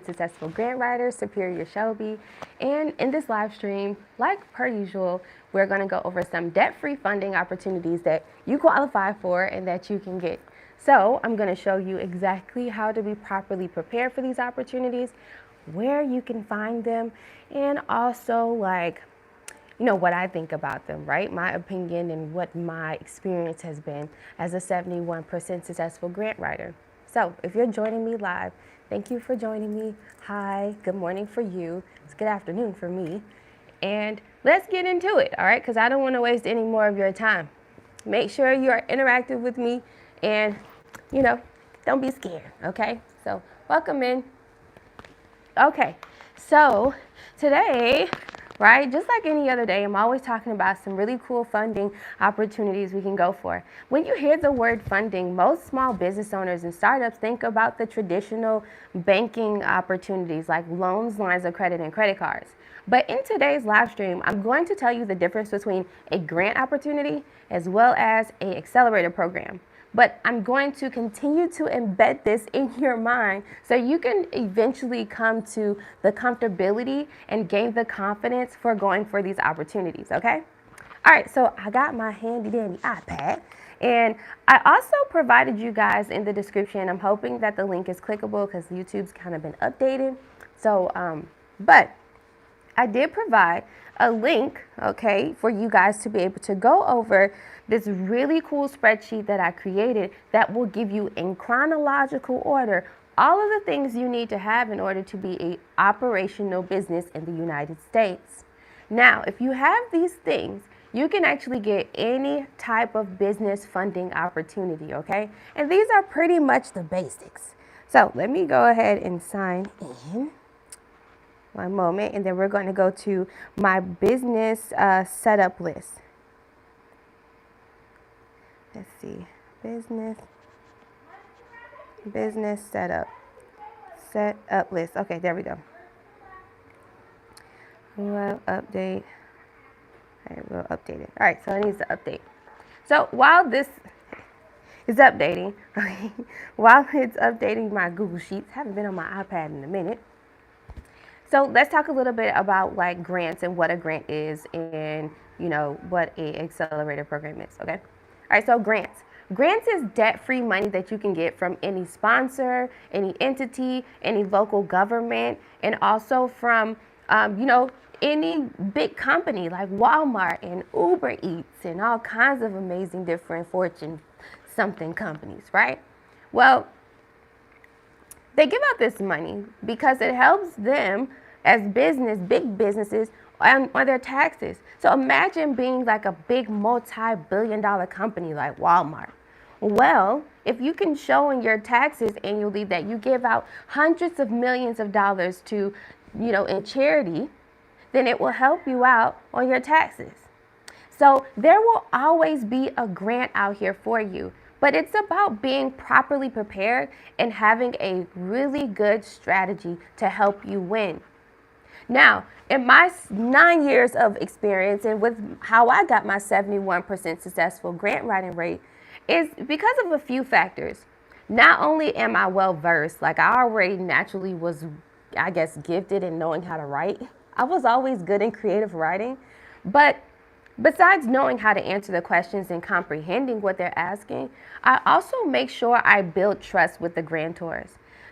Successful grant writer, Superior Shelby. And in this live stream, like per usual, we're going to go over some debt-free funding opportunities that you qualify for and that you can get. So I'm going to show you exactly how to be properly prepared for these opportunities, where you can find them, and also what I think about them, right? My opinion and what my experience has been as a 71% successful grant writer. So if you're joining me live, thank you for joining me. Hi, good morning for you. It's good afternoon for me. And let's get into it, all right? Because I don't want to waste any more of your time. Make sure you are interactive with me and, don't be scared, okay? So welcome in. Okay, so today, right, just like any other day, I'm always talking about some really cool funding opportunities we can go for. When you hear the word funding, most small business owners and startups think about the traditional banking opportunities like loans, lines of credit, and credit cards. But in today's live stream, I'm going to tell you the difference between a grant opportunity as well as an accelerator program. But I'm going to continue to embed this in your mind so you can eventually come to the comfortability and gain the confidence for going for these opportunities, okay? All right, so I got my handy dandy iPad, and I also provided you guys in the description. I'm hoping that the link is clickable because YouTube's kind of been updated. So, but I did provide a link, okay, for you guys to be able to go over this really cool spreadsheet that I created that will give you in chronological order all of the things you need to have in order to be an operational business in the United States. Now, if you have these things, you can actually get any type of business funding opportunity, okay? And these are pretty much the basics. So let me go ahead and sign in. One moment, and then we're going to go to my business setup list. Let's see, business setup list. Okay, there we go. We'll update. All right, we'll update it. All right, so it needs to update. So while this is updating, okay, while it's updating my Google Sheets, haven't been on my iPad in a minute. So let's talk a little bit about like grants and what a grant is and, what a accelerator program is, okay? All right, so grants. Grants is debt-free money that you can get from any sponsor, any entity, any local government, and also from, any big company like Walmart and Uber Eats and all kinds of amazing different Fortune something companies, right? Well, they give out this money because it helps them as big businesses on their taxes. So imagine being like a big multi-billion-dollar company like Walmart. Well, if you can show in your taxes annually that you give out hundreds of millions of dollars to, in charity, then it will help you out on your taxes. So there will always be a grant out here for you. But it's about being properly prepared and having a really good strategy to help you win. Now, in my 9 years of experience and with how I got my 71% successful grant writing rate is because of a few factors. Not only am I well versed, like I already naturally was, I guess, gifted in knowing how to write. I was always good in creative writing, but besides knowing how to answer the questions and comprehending what they're asking, I also make sure I build trust with the grantors.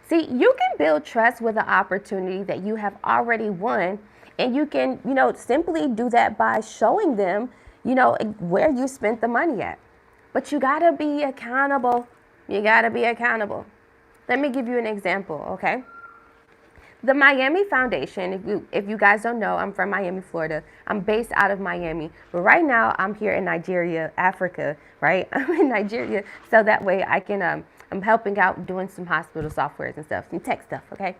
See, you can build trust with an opportunity that you have already won, and you can, simply do that by showing them, where you spent the money at. But you gotta be accountable. Let me give you an example, okay? The Miami Foundation, if you guys don't know, I'm from Miami, Florida. I'm based out of Miami, but right now I'm here in Nigeria, Africa, right? I'm in Nigeria, so that way I can, I'm helping out doing some hospital softwares and stuff, some tech stuff, okay?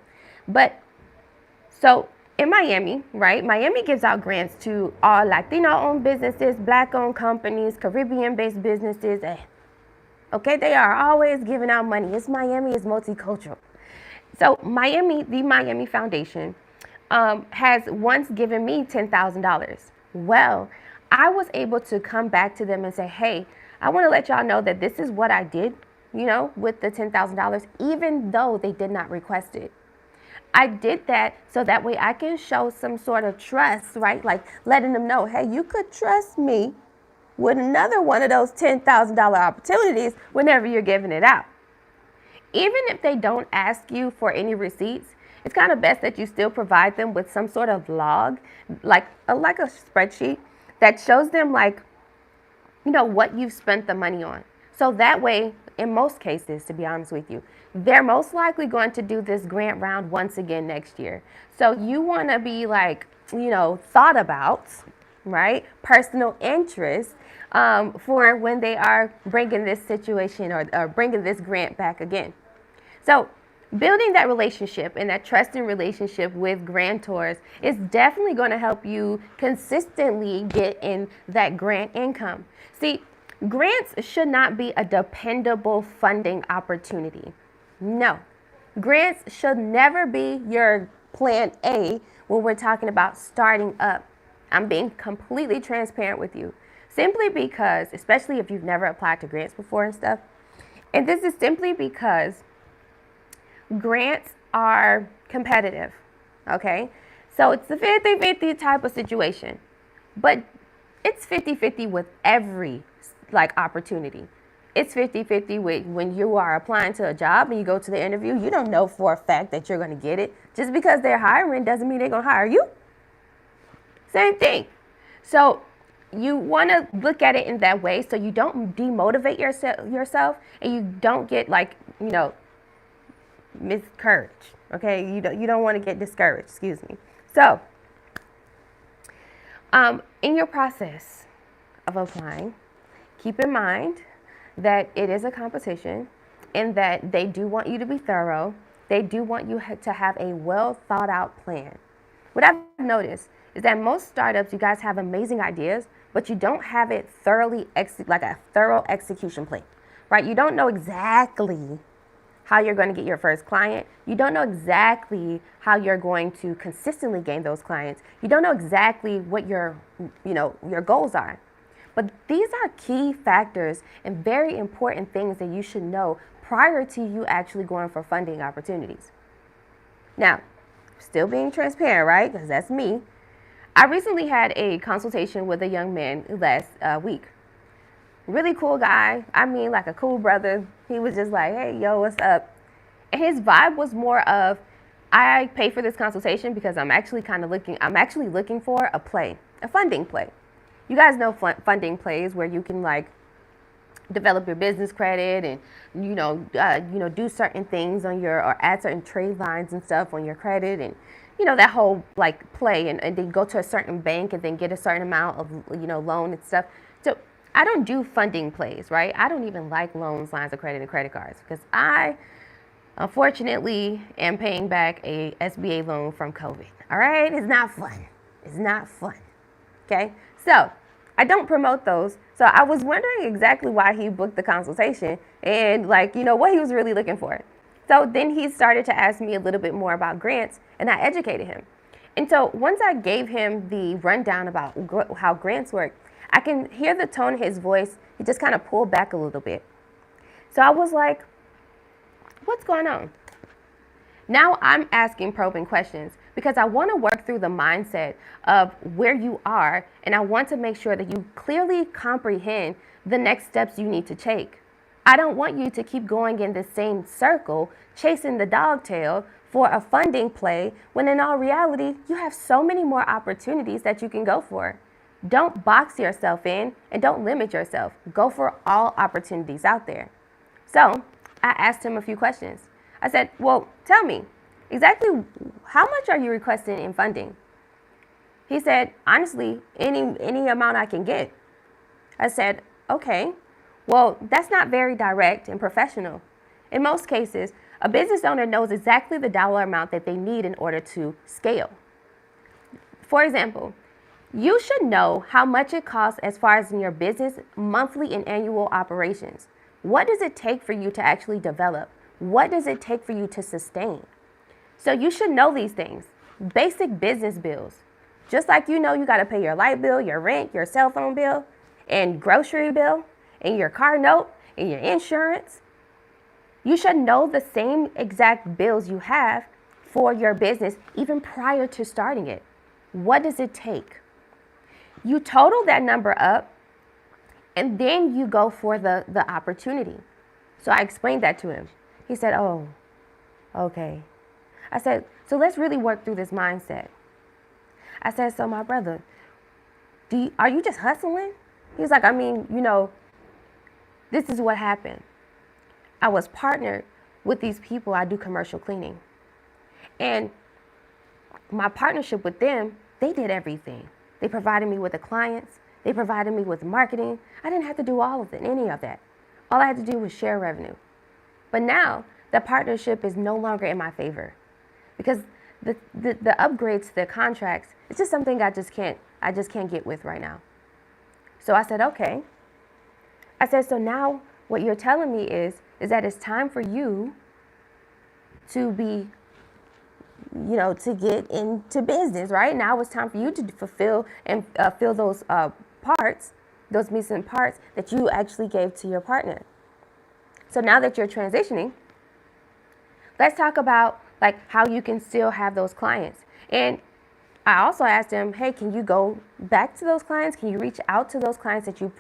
But, so in Miami, right, Miami gives out grants to all Latino-owned businesses, Black-owned companies, Caribbean-based businesses, okay? They are always giving out money. Miami is multicultural. So the Miami Foundation has once given me $10,000. Well, I was able to come back to them and say, hey, I want to let y'all know that this is what I did, with the $10,000, even though they did not request it. I did that so that way I can show some sort of trust, right? Like letting them know, hey, you could trust me with another one of those $10,000 opportunities whenever you're giving it out. Even if they don't ask you for any receipts, it's kind of best that you still provide them with some sort of log, like a spreadsheet that shows them what you've spent the money on. So that way, in most cases, to be honest with you, they're most likely going to do this grant round once again next year. So you want to be thought about, right? Personal interest for when they are bringing this situation or bringing this grant back again. So building that relationship and that trusting relationship with grantors is definitely going to help you consistently get in that grant income. See, grants should not be a dependable funding opportunity. No, grants should never be your plan A when we're talking about starting up. I'm being completely transparent with you, simply because, especially if you've never applied to grants before and stuff, and this is simply because grants are competitive, okay? So it's a 50-50 type of situation, but it's 50-50 with every opportunity. It's 50-50 with when you are applying to a job and you go to the interview, you don't know for a fact that you're going to get it. Just because they're hiring doesn't mean they're going to hire you. Same thing. So you want to look at it in that way so you don't demotivate yourself and you don't get miscouraged. Okay, you don't want to get discouraged. Excuse me. So, in your process of applying, keep in mind that it is a competition and that they do want you to be thorough. They do want you to have a well thought out plan. What I've noticed is that most startups, you guys have amazing ideas, but you don't have it thoroughly like a thorough execution plan, right? You don't know exactly how you're going to get your first client. You don't know exactly how you're going to consistently gain those clients. You don't know exactly what your goals are. But these are key factors and very important things that you should know prior to you actually going for funding opportunities. Now, still being transparent, right? Because that's me. I recently had a consultation with a young man last week. Really cool guy. I mean, like a cool brother. He was just like, hey, yo, what's up? And his vibe was more of, I pay for this consultation because I'm actually looking for a funding play. You guys know funding plays where you can develop your business credit and do certain things on or add certain trade lines and stuff on your credit and that whole play and then go to a certain bank and then get a certain amount of loan and stuff. So I don't do funding plays, right? I don't even like loans, lines of credit, and credit cards because I unfortunately am paying back a SBA loan from COVID. All right, it's not fun. It's not fun. Okay, so I don't promote those. So I was wondering exactly why he booked the consultation and what he was really looking for. So then he started to ask me a little bit more about grants and I educated him. And so once I gave him the rundown about how grants work, I can hear the tone of his voice. He just kind of pulled back a little bit. So I was like, what's going on? Now I'm asking probing questions because I want to work through the mindset of where you are, and I want to make sure that you clearly comprehend the next steps you need to take. I don't want you to keep going in the same circle, chasing the dog tail for a funding play, when in all reality, you have so many more opportunities that you can go for. Don't box yourself in and don't limit yourself. Go for all opportunities out there. So I asked him a few questions. I said, well, tell me, exactly how much are you requesting in funding? He said, honestly, any amount I can get. I said, okay, well, that's not very direct and professional. In most cases, a business owner knows exactly the dollar amount that they need in order to scale. For example, you should know how much it costs as far as in your business monthly and annual operations. What does it take for you to actually develop? What does it take for you to sustain? So you should know these things. Basic business bills. Just like you got to pay your light bill, your rent, your cell phone bill, and grocery bill, and your car note, and your insurance. You should know the same exact bills you have for your business even prior to starting it? What does it take? You total that number up, and then you go for the opportunity. So I explained that to him. He said, oh, okay. I said, so let's really work through this mindset. I said, so my brother, are you just hustling? He was like, I mean, this is what happened. I was partnered with these people. I do commercial cleaning. And my partnership with them, they did everything. They provided me with the clients. They provided me with marketing. I didn't have to do any of that. All I had to do was share revenue. But now the partnership is no longer in my favor because the upgrades to the contracts, it's just something I just can't get with right now. So I said, okay. I said, so now what you're telling me is that it's time for you to be, to get into business, right? Now it's time for you to fulfill and fill those parts, those missing parts that you actually gave to your partner. So now that you're transitioning, let's talk about like how you can still have those clients. And I also asked him, hey, can you go back to those clients? Can you reach out to those clients that you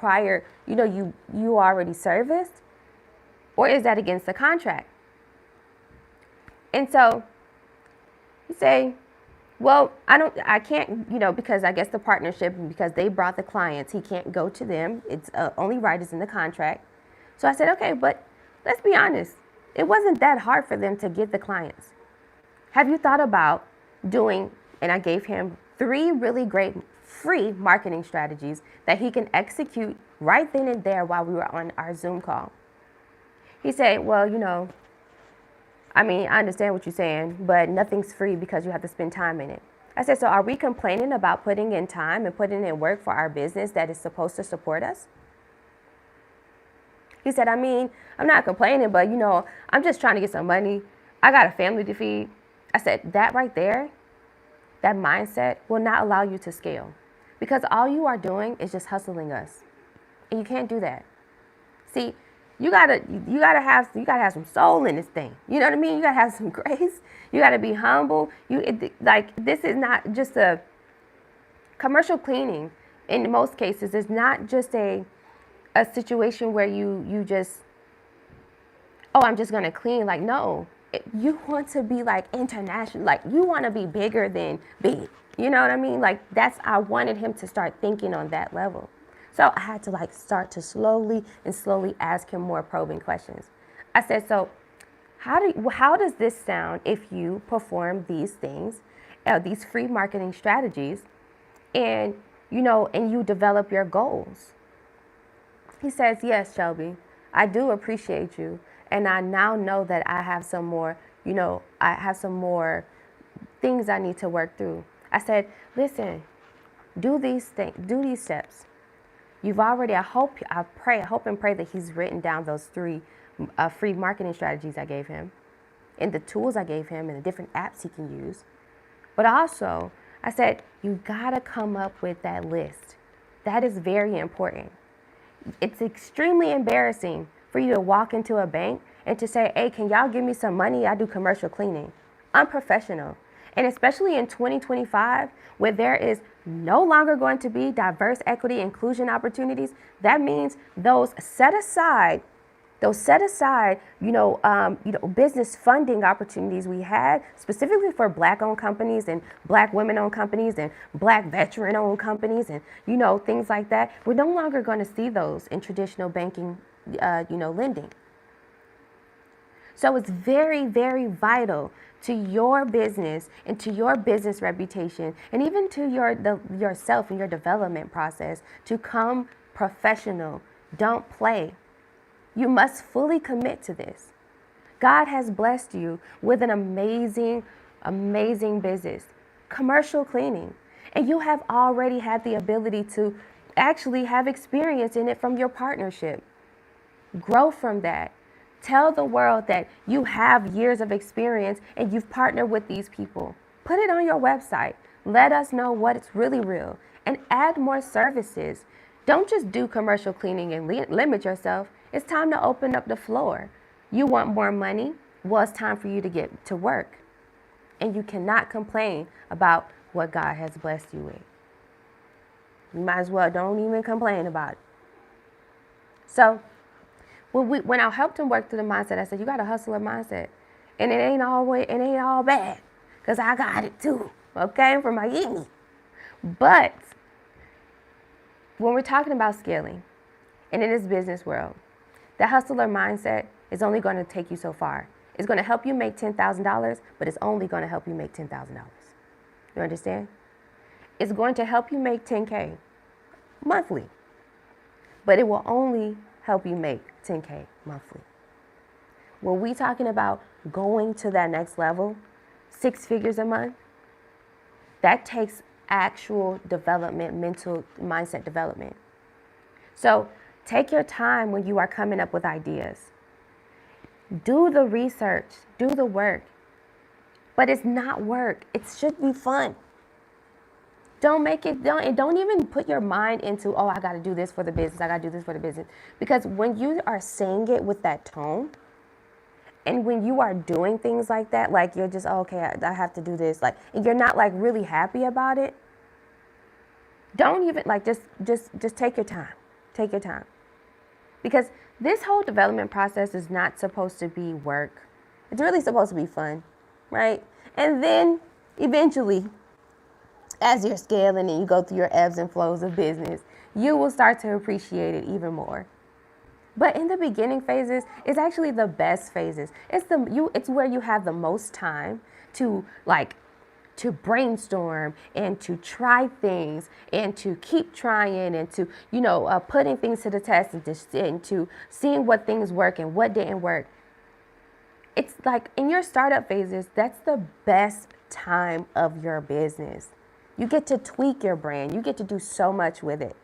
you already serviced? Or is that against the contract? And so you say, well, I can't, because I guess the partnership, because they brought the clients, he can't go to them. It's only right is in the contract. So I said, okay, but let's be honest. It wasn't that hard for them to get the clients. Have you thought about doing, and I gave him 3 really great free marketing strategies that he can execute right then and there while we were on our Zoom call. He said, well, I understand what you're saying, but nothing's free because you have to spend time in it. I said, so are we complaining about putting in time and putting in work for our business that is supposed to support us? He said, I'm not complaining, but, I'm just trying to get some money. I got a family to feed. I said, that right there, that mindset will not allow you to scale because all you are doing is just hustling us. And you can't do that. See, you gotta have some soul in this thing. You know what I mean? You gotta have some grace. You gotta be humble. This is not just a commercial cleaning. In most cases, it's not just a situation where you just, I'm just gonna clean. Like, no, you want to be like international. Like, you want to be bigger than big. You know what I mean? Like, I wanted him to start thinking on that level. So I had to start to slowly ask him more probing questions. I said, so how does this sound if you perform these things, these free marketing strategies, and you develop your goals? He says, yes, Shelby, I do appreciate you. And I now know that I have some more, I have some more things I need to work through. I said, listen, do these steps. You've already, I hope and pray that he's written down those 3 free marketing strategies I gave him and the tools I gave him and the different apps he can use. But also, I said, you gotta come up with that list. That is very important. It's extremely embarrassing for you to walk into a bank and to say, hey, can y'all give me some money? I do commercial cleaning. Unprofessional. And especially in 2025, where there is no longer going to be diverse equity inclusion opportunities, that means those set aside, business funding opportunities we had specifically for Black-owned companies and Black women-owned companies and Black veteran-owned companies and, things like that. We're no longer going to see those in traditional banking, lending. So it's very, very vital to your business and to your business reputation and even to yourself and your development process to come professional. Don't play. You must fully commit to this. God has blessed you with an amazing, amazing business, commercial cleaning, and you have already had the ability to actually have experience in it from your partnership. Grow from that. Tell the world that you have years of experience and you've partnered with these people. Put it on your website. Let us know what's really real and add more services. Don't just do commercial cleaning and limit yourself. It's time to open up the floor. You want more money? Well, it's time for you to get to work And you cannot complain about what God has blessed you with. You might as well don't even complain about it. So when I helped him work through the mindset, I said, you got a hustler mindset. And it ain't all bad. Because I got it too. Okay? From my Miami. But when we're talking about scaling, and in this business world, the hustler mindset is only going to take you so far. It's going to help you make $10,000, but it's only going to help you make $10,000. You understand? It's going to help you make 10K monthly, but it will only help you make 10K monthly. When we talking about going to that next level, 6 figures a month, that takes actual development, mental mindset development. So take your time when you are coming up with ideas. Do the research, do the work, but it's not work. It should be fun. Don't even put your mind into, oh, I got to do this for the business. I got to do this for the business. Because when you are saying it with that tone, and when you are doing things like that, like you're just, oh, okay, I have to do this, like, and you're not like really happy about it, don't even like, just take your time. Take your time. Because this whole development process is not supposed to be work. It's really supposed to be fun, right? And then eventually, as you're scaling and you go through your ebbs and flows of business, you will start to appreciate it even more. But in the beginning phases, it's actually the best phases. It's where you have the most time to brainstorm and to try things and to keep trying and to, putting things to the test and to seeing what things work and what didn't work. It's like in your startup phases, that's the best time of your business. You get to tweak your brand. You get to do so much with it.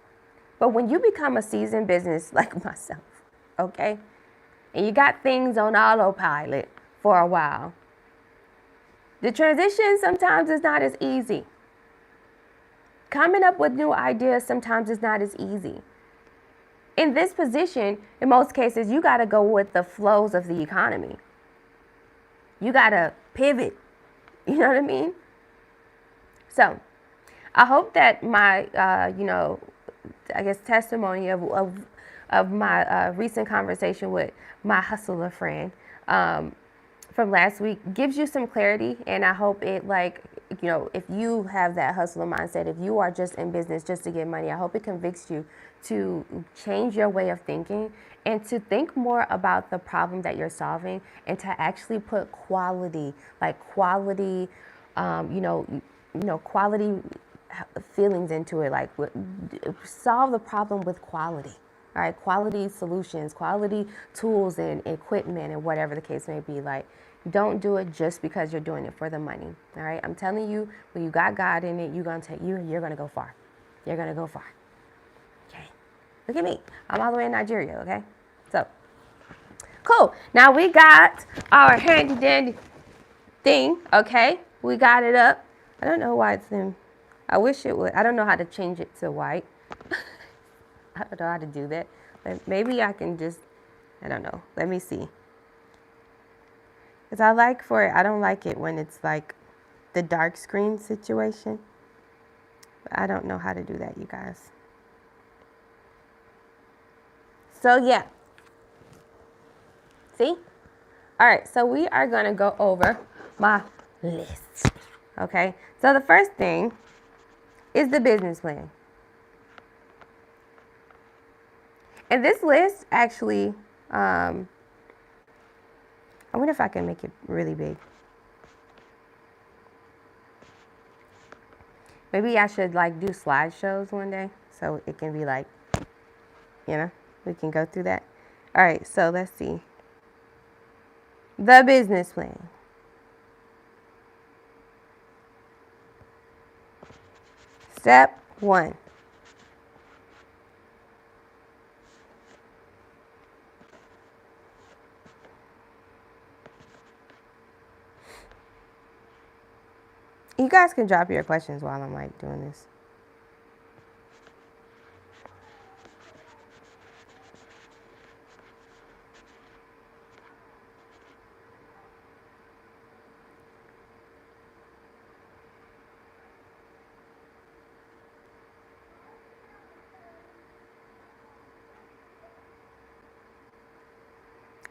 But when you become a seasoned business like myself, okay, and you got things on autopilot for a while, the transition sometimes is not as easy. Coming up with new ideas sometimes is not as easy. In this position, in most cases, you got to go with the flows of the economy. You got to pivot. You know what I mean? So I hope that my, testimony of my recent conversation with my hustler friend from last week gives you some clarity. And I hope it, if you have that hustler mindset, if you are just in business just to get money, I hope it convicts you to change your way of thinking and to think more about the problem that you're solving and to actually put quality feelings into it, like solve the problem with quality. All right, quality solutions, quality tools and equipment and whatever the case may be. Like, don't do it just because you're doing it for the money. All right, I'm telling you, when you got God in it, you're gonna go far. You're gonna go far. Okay, look at me. I'm all the way in Nigeria. Okay, so cool. Now we got our handy dandy thing. Okay, we got it up. I don't know why it's in. I wish it would. I don't know how to change it to white. I don't know how to do that. But maybe I can just, I don't know. Let me see. Because I don't like it when it's like the dark screen situation. But I don't know how to do that, you guys. So yeah. See? All right, so we are going to go over my list. Okay? So the first thing is the business plan. And this list actually, I wonder if I can make it really big. Maybe I should do slideshows one day so it can be we can go through that. All right, so let's see. The business plan. Step 1. You guys can drop your questions while I'm doing this.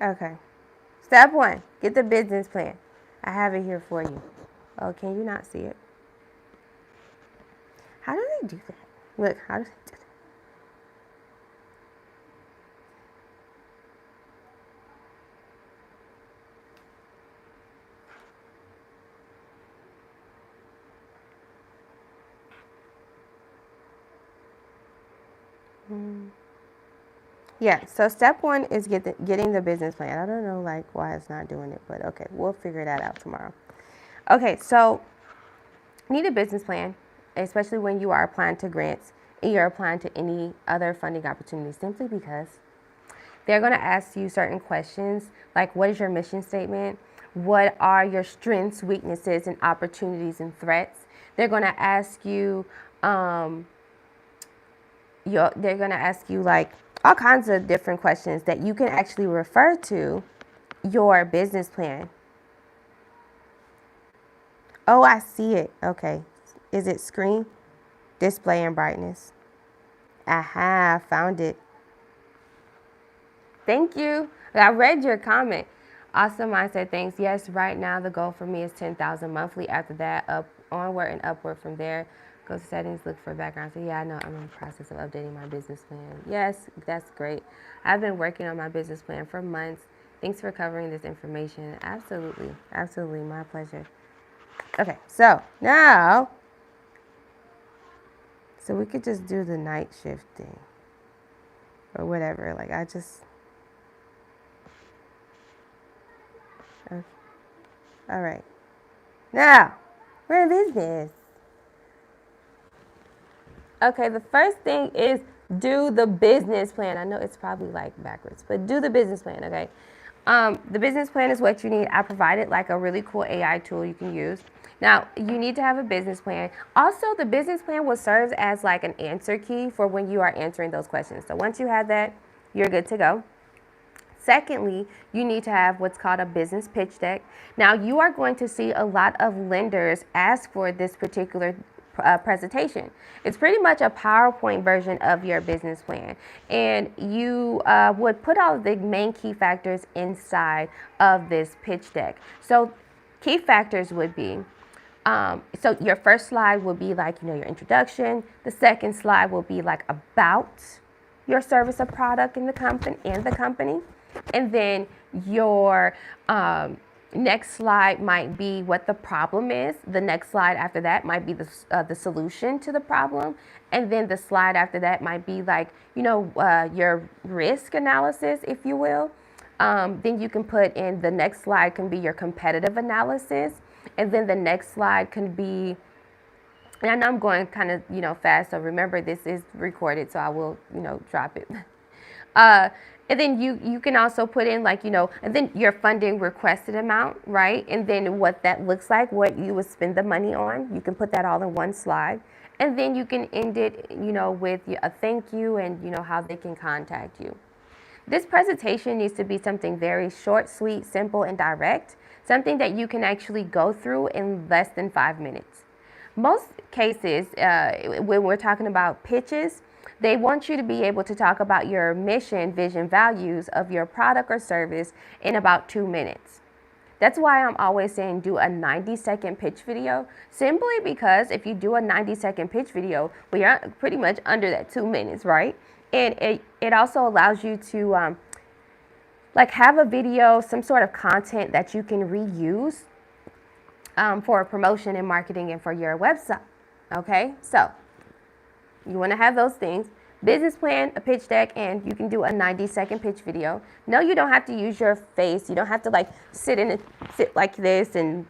Okay. Step 1, get the business plan. I have it here for you. Oh, can you not see it? How do they do that? Look, how do they do that? Yeah, so step 1 is getting the business plan. I don't know like why it's not doing it, but okay, we'll figure that out tomorrow. Okay, so you need a business plan, especially when you are applying to grants and you're applying to any other funding opportunities, simply because they're going to ask you certain questions like what is your mission statement? What are your strengths, weaknesses, and opportunities and threats? They're going to ask you they're going to ask you like all kinds of different questions that you can actually refer to your business plan. Oh, I see it. Okay. Is it screen, display, and brightness? Aha, found it. Thank you. I read your comment. Awesome mindset. Thanks. Yes, right now the goal for me is 10,000 monthly. After that, up onward and upward from there. Go to settings, look for background. So yeah, I know I'm in the process of updating my business plan. Yes, that's great. I've been working on my business plan for months. Thanks for covering this information. Absolutely. Absolutely. My pleasure. Okay, so now, so we could just do the night shift thing or whatever. Like okay. All right. Now, we're in business. Okay, the first thing is do the business plan. I know it's probably like backwards, but do the business plan, okay? The business plan is what you need. I provided like a really cool AI tool you can use. Now, you need to have a business plan. Also, the business plan will serve as like an answer key for when you are answering those questions. So once you have that, you're good to go. Secondly, you need to have what's called a business pitch deck. Now, you are going to see a lot of lenders ask for this particular presentation. It's pretty much a PowerPoint version of your business plan. And you would put all of the main key factors inside of this pitch deck. So, key factors would be so your first slide will be like, your introduction. The second slide will be like about your service or product in the company. And then your next slide might be what the problem is. The next slide after that might be the solution to the problem. And then the slide after that might be like, your risk analysis, if you will. Then you can put in the next slide can be your competitive analysis. And then the next slide can be, and I know I'm going kind of, fast. So remember, this is recorded, so I will, drop it. And then you can also put in like, and then your funding requested amount, right? And then what that looks like, what you would spend the money on. You can put that all in one slide. And then you can end it, with a thank you and, how they can contact you. This presentation needs to be something very short, sweet, simple, and direct. Something that you can actually go through in less than 5 minutes. Most cases, when we're talking about pitches, they want you to be able to talk about your mission, vision, values of your product or service in about 2 minutes. That's why I'm always saying do a 90-second pitch video, simply because if you do a 90-second pitch video, we are pretty much under that 2 minutes, right? And it also allows you to like have a video, some sort of content that you can reuse for promotion and marketing and for your website. Okay, so you want to have those things. Business plan, a pitch deck, and you can do a 90-second pitch video. No, you don't have to use your face. You don't have to like sit like this and,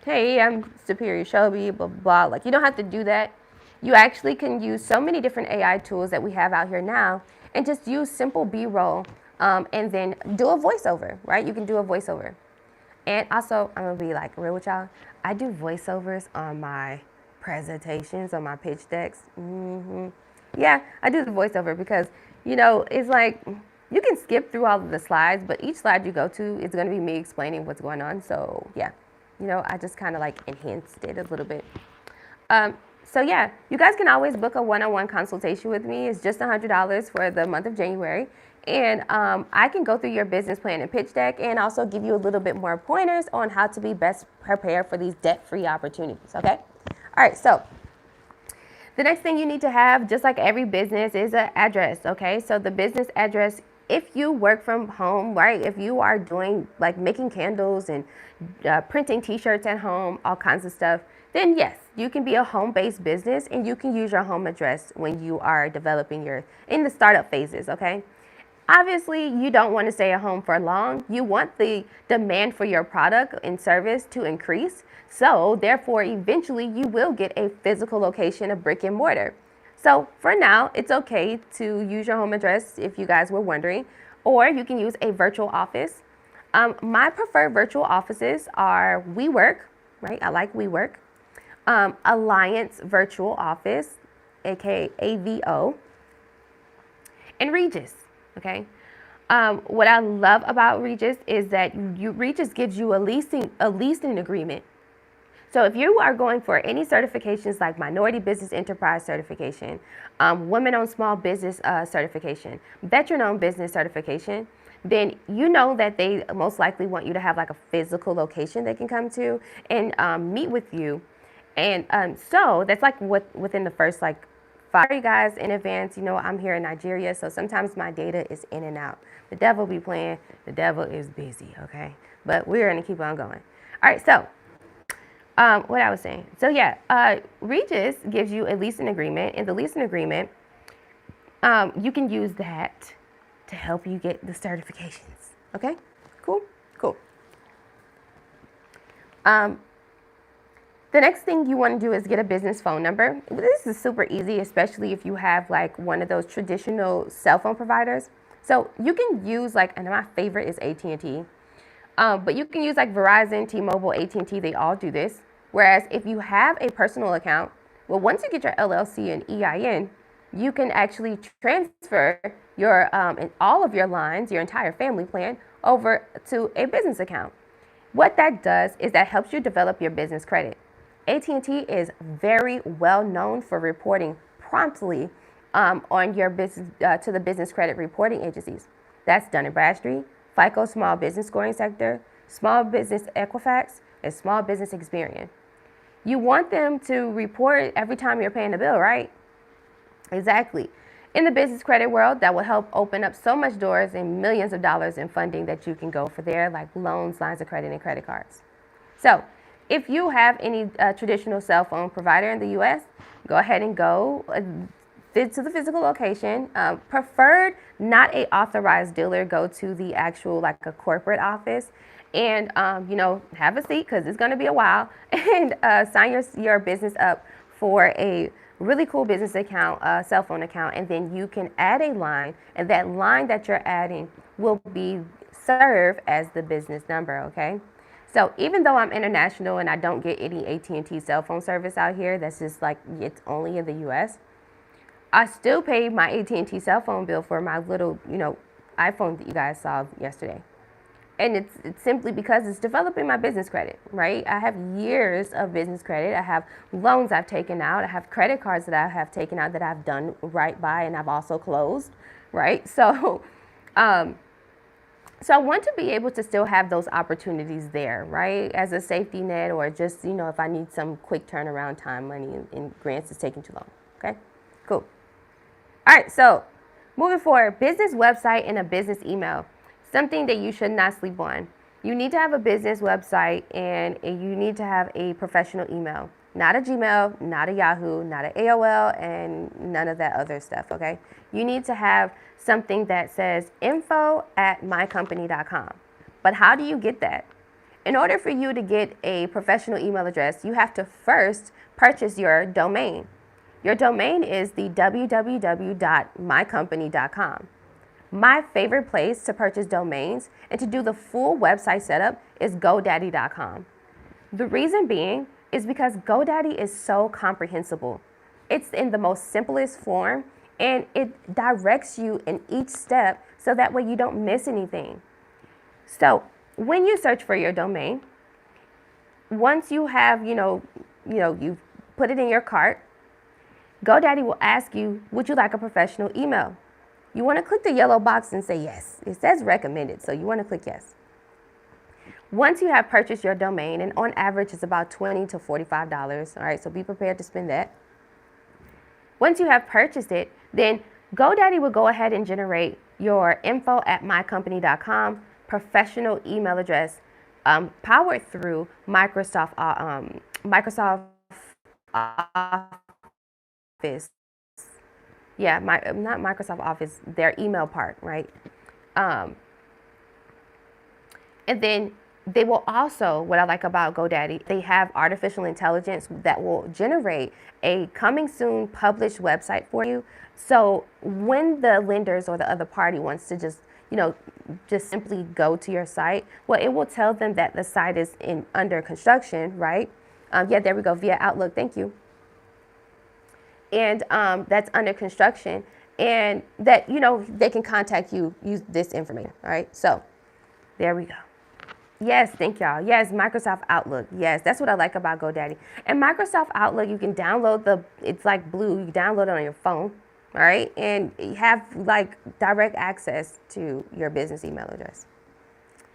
hey, I'm Superior Shelby, blah, blah, blah. Like, you don't have to do that. You actually can use so many different AI tools that we have out here now and just use simple B-roll and then do a voiceover, right? You can do a voiceover. And also, I'm going to be like real with y'all. I do voiceovers on my presentations, on my pitch decks. Yeah, I do the voiceover because, it's like you can skip through all of the slides, but each slide you go to is going to be me explaining what's going on. So, yeah, I just kind of like enhanced it a little bit. So yeah, you guys can always book a one-on-one consultation with me. It's just $100 for the month of January. And I can go through your business plan and pitch deck and also give you a little bit more pointers on how to be best prepared for these debt-free opportunities, okay? All right, so the next thing you need to have, just like every business, is an address, okay? So the business address, if you work from home, right? If you are doing like making candles and printing t-shirts at home, all kinds of stuff, then yes, you can be a home-based business and you can use your home address when you are developing in the startup phases, okay? Obviously, you don't want to stay at home for long. You want the demand for your product and service to increase. So, therefore, eventually you will get a physical location, a brick and mortar. So, for now, it's okay to use your home address if you guys were wondering, or you can use a virtual office. My preferred virtual offices are WeWork, right? I like WeWork. Alliance Virtual Office, aka AVO, and Regis. Okay. What I love about Regis is that Regis gives you a leasing agreement. So if you are going for any certifications like Minority Business Enterprise certification, Women-Owned Small Business certification, Veteran-Owned Business certification, then you know that they most likely want you to have like a physical location they can come to and meet with you. And so that's like within the first like sorry guys in advance, I'm here in Nigeria, so sometimes my data is in and out. The devil be playing, the devil is busy, okay? But we're gonna keep on going. All right, so what I was saying. So yeah, Regis gives you a leasing agreement. In the leasing agreement, you can use that to help you get the certifications, okay? Cool. The next thing you want to do is get a business phone number. This is super easy, especially if you have like one of those traditional cell phone providers. So you can use and my favorite is AT&T, but you can use like Verizon, T-Mobile, AT&T. They all do this. Whereas if you have a personal account, well, once you get your LLC and EIN, you can actually transfer your all of your lines, your entire family plan, over to a business account. What that does is that helps you develop your business credit. AT&T is very well known for reporting promptly on your business to the business credit reporting agencies. That's Dun & Bradstreet, FICO Small Business Scoring Sector, Small Business Equifax, and Small Business Experian. You want them to report every time you're paying a bill, right? Exactly. In the business credit world, that will help open up so much doors and millions of dollars in funding that you can go for there, like loans, lines of credit, and credit cards. So if you have any traditional cell phone provider in the U.S., go ahead and go to the physical location. Preferred not a authorized dealer. Go to the actual like a corporate office and have a seat because it's going to be a while and sign your business up for a really cool business account, cell phone account, and then you can add a line, and that line that you're adding will serve as the business number, okay? So even though I'm international and I don't get any AT&T cell phone service out here, that's just like it's only in the U.S., I still pay my AT&T cell phone bill for my little, iPhone that you guys saw yesterday. And it's simply because it's developing my business credit, right? I have years of business credit. I have loans I've taken out. I have credit cards that I have taken out that I've done right by and I've also closed, right? So, so I want to be able to still have those opportunities there, right? As a safety net or just, if I need some quick turnaround time money and grants is taking too long, okay? Cool. All right, so moving forward, business website and a business email. Something that you should not sleep on. You need to have a business website and you need to have a professional email. Not a Gmail, not a Yahoo, not an AOL, and none of that other stuff, okay? You need to have something that says info@mycompany.com. But how do you get that? In order for you to get a professional email address, you have to first purchase your domain. Your domain is the www.mycompany.com. My favorite place to purchase domains and to do the full website setup is GoDaddy.com. The reason being is because GoDaddy is so comprehensible. It's in the most simplest form and it directs you in each step so that way you don't miss anything. So when you search for your domain, once you have, you've put it in your cart, GoDaddy will ask you, would you like a professional email? You want to click the yellow box and say yes. It says recommended, so you want to click yes. Once you have purchased your domain, and on average it's about $20 to $45, all right, so be prepared to spend that. Once you have purchased it, then GoDaddy will go ahead and generate your info@mycompany.com professional email address, powered through Microsoft Office. Yeah, not Microsoft Office, their email part, right? And then they will also, what I like about GoDaddy, they have artificial intelligence that will generate a coming soon published website for you. So when the lenders or the other party wants to just simply go to your site, well, it will tell them that the site is under construction, right? Yeah, there we go, via Outlook, thank you. And that's under construction, and that, they can contact you, use this information, all right? So there we go. Yes, thank y'all. Yes, Microsoft Outlook. Yes, that's what I like about GoDaddy. And Microsoft Outlook, you can download it's like blue, you can download it on your phone, all right? And you have like direct access to your business email address.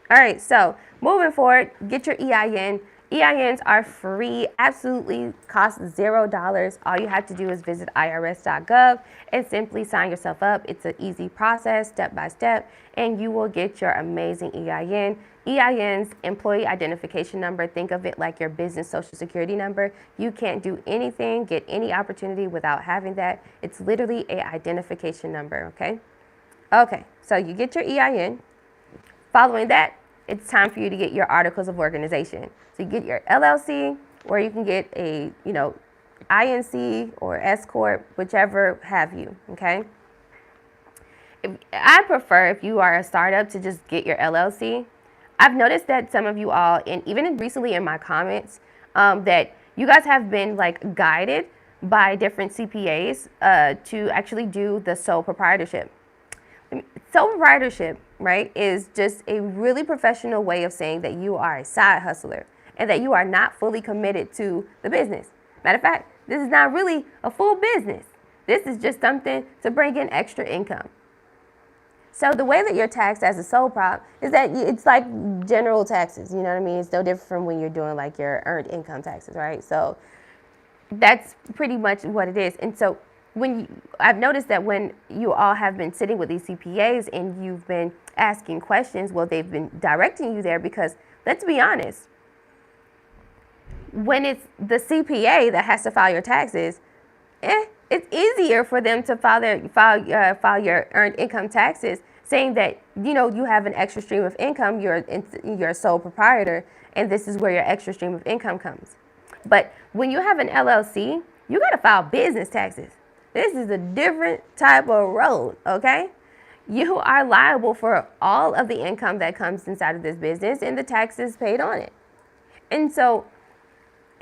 All right, so moving forward, get your EIN. EINs are free, absolutely cost $0. All you have to do is visit irs.gov and simply sign yourself up. It's an easy process, step by step, and you will get your amazing EIN. EIN's employee identification number, think of it like your business social security number. You can't do anything, get any opportunity without having that. It's literally an identification number, okay? Okay, so you get your EIN. Following that, it's time for you to get your articles of organization. So you get your LLC, or you can get a, INC or S Corp, whichever have you, okay? I prefer, if you are a startup, to just get your LLC. I've noticed that some of you all, and even recently in my comments, that you guys have been like guided by different CPAs to actually do the sole proprietorship. Sole proprietorship, right, is just a really professional way of saying that you are a side hustler and that you are not fully committed to the business. Matter of fact, this is not really a full business. This is just something to bring in extra income. So the way that you're taxed as a sole prop is that it's like general taxes, you know what I mean? It's no different from when you're doing like your earned income taxes, right? So that's pretty much what it is. And so I've noticed that when you all have been sitting with these CPAs and you've been asking questions, well, they've been directing you there because, let's be honest, when it's the CPA that has to file your taxes, it's easier for them to file your earned income taxes, saying that you have an extra stream of income. You're a sole proprietor, and this is where your extra stream of income comes. But when you have an LLC, you got to file business taxes. This is a different type of road, okay? You are liable for all of the income that comes inside of this business and the taxes paid on it. And so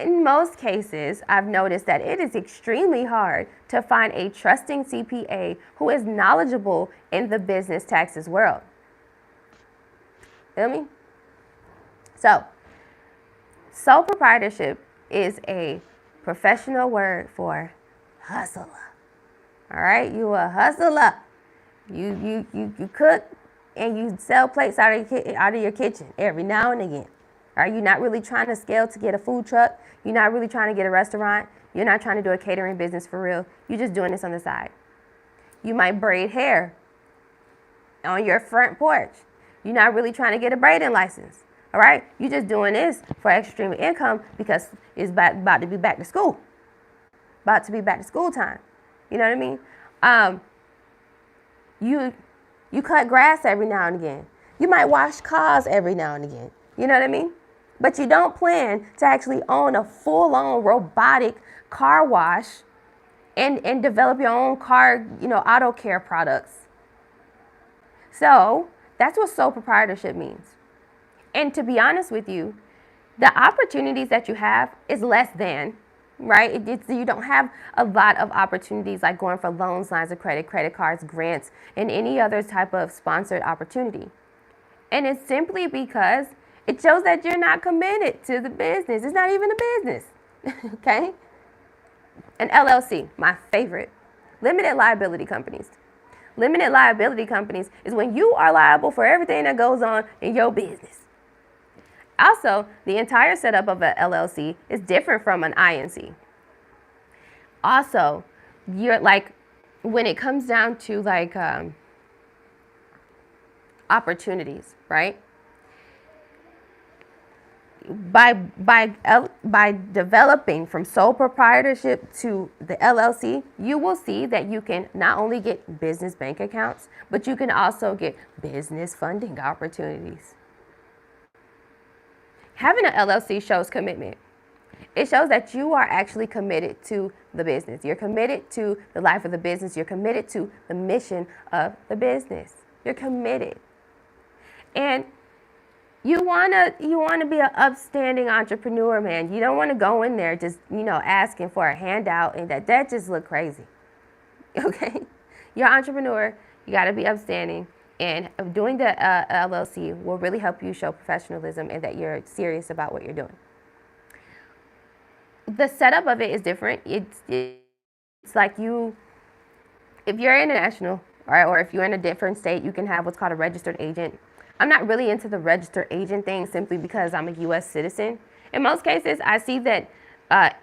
in most cases, I've noticed that it is extremely hard to find a trusting CPA who is knowledgeable in the business taxes world. Feel me? So, sole proprietorship is a professional word for hustler. All right, you a hustler. You cook and you sell plates out of your kitchen every now and again. Are you not really trying to scale to get a food truck? You're not really trying to get a restaurant. You're not trying to do a catering business for real. You're just doing this on the side. You might braid hair on your front porch. You're not really trying to get a braiding license. All right, you're just doing this for extra stream of income because it's about to be back to school. About to be back to school time. You know what I mean? You cut grass every now and again. You might wash cars every now and again. You know what I mean? But you don't plan to actually own a full-on robotic car wash and develop your own car, auto care products. So that's what sole proprietorship means. And to be honest with you, the opportunities that you have is less than, right? You don't have a lot of opportunities like going for loans, lines of credit, credit cards, grants, and any other type of sponsored opportunity. And it's simply because it shows that you're not committed to the business. It's not even a business, okay? An LLC, my favorite. Limited liability companies. Limited liability companies is when you are liable for everything that goes on in your business. Also, the entire setup of an LLC is different from an INC. Also, you're like, when it comes down to like opportunities, right? By developing from sole proprietorship to the LLC, you will see that you can not only get business bank accounts, but you can also get business funding opportunities. Having an LLC shows commitment. It shows that you are actually committed to the business. You're committed to the life of the business. You're committed to the mission of the business. You're committed. And you wanna be an upstanding entrepreneur, man. You don't want to go in there just, asking for a handout, and that just look crazy. Okay? You're an entrepreneur. You got to be upstanding. And doing the LLC will really help you show professionalism and that you're serious about what you're doing. The setup of it is different. It's like if you're international, right, or if you're in a different state, you can have what's called a registered agent. I'm not really into the registered agent thing simply because I'm a U.S. citizen. In most cases, I see that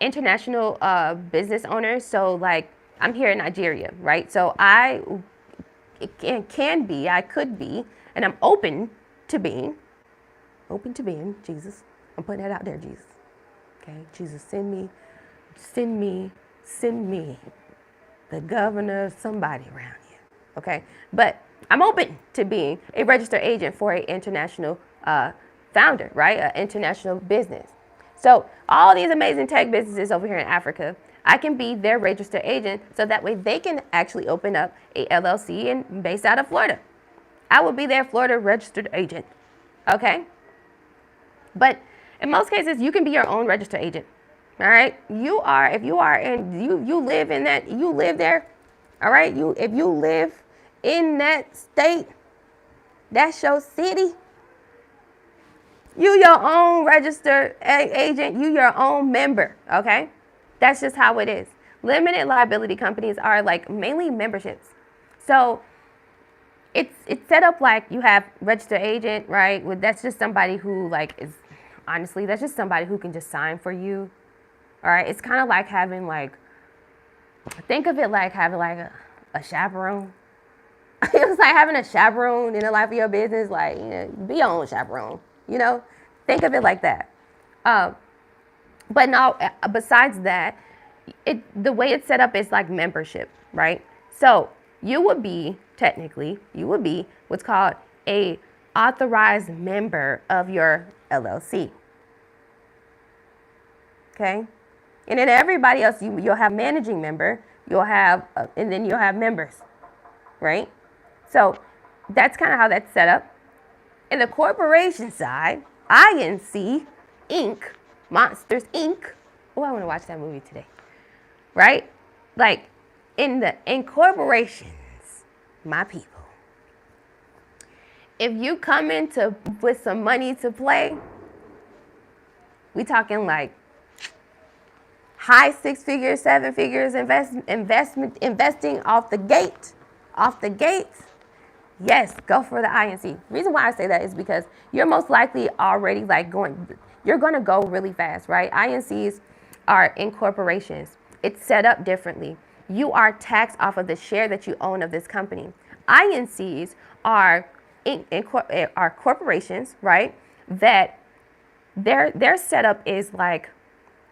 international business owners, so like I'm here in Nigeria, right? So I could be, and I'm open to being, Jesus. I'm putting that out there, Jesus. Okay, Jesus, send me the governor, somebody around here. Okay, but I'm open to being a registered agent for an international founder, right? An international business. So all these amazing tech businesses over here in Africa, I can be their registered agent so that way they can actually open up a LLC and based out of Florida. I will be their Florida registered agent. Okay? But in most cases, you can be your own registered agent. All right? You live in that, you live there. All right? If you live in that state, that's your city. You your own registered agent. You your own member. Okay? That's just how it is. Limited liability companies are like mainly memberships. So it's set up like you have registered agent, right? That's just somebody who that's just somebody who can just sign for you. All right. It's kind of like having think of it like having a chaperone. It's like having a chaperone in the life of your business. Be your own chaperone. Think of it like that. But no, besides that, the way it's set up is like membership, right? So you would be what's called a authorized member of your LLC. Okay? And then everybody else, you'll have managing member, and then you'll have members, right? So that's kind of how that's set up. In the corporation side, INC, Inc., Monsters, Inc. Oh, I want to watch that movie today. Right? Like, in corporations, my people, if you come with some money to play, we talking like high 6 figures, 7 figures investing off the gate. Yes, go for the INC. The reason why I say that is because you're most likely already you're going to go really fast, right? INCs are incorporations. It's set up differently. You are taxed off of the share that you own of this company. INCs are corporations, right? That their setup is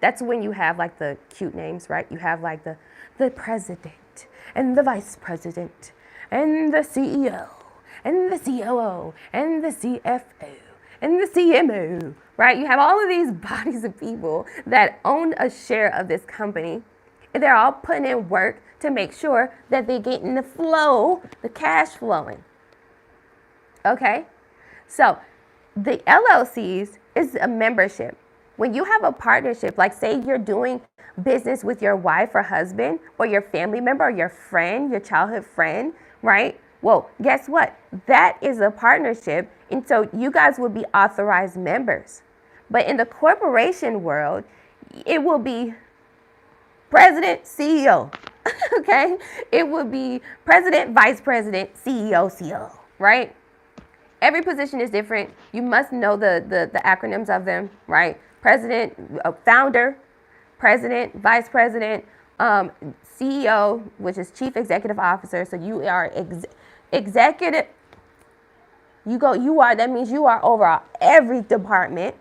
that's when you have the cute names, right? You have the president and the vice president and the CEO and the COO and the CFO and the CMO, right? You have all of these bodies of people that own a share of this company, and they're all putting in work to make sure that they're getting the cash flowing. Okay? So the LLCs is a membership. When you have a partnership, like say you're doing business with your wife or husband or your family member or your friend, your childhood friend, right? Well, guess what? That is a partnership. And so you guys will be authorized members. But in the corporation world, it will be president, CEO. Okay, it would be president, vice president, CEO, COO, right? Every position is different. You must know the acronyms of them, right? President, founder, president, vice president, CEO, which is chief executive officer. So you are executive. That means you are over every department.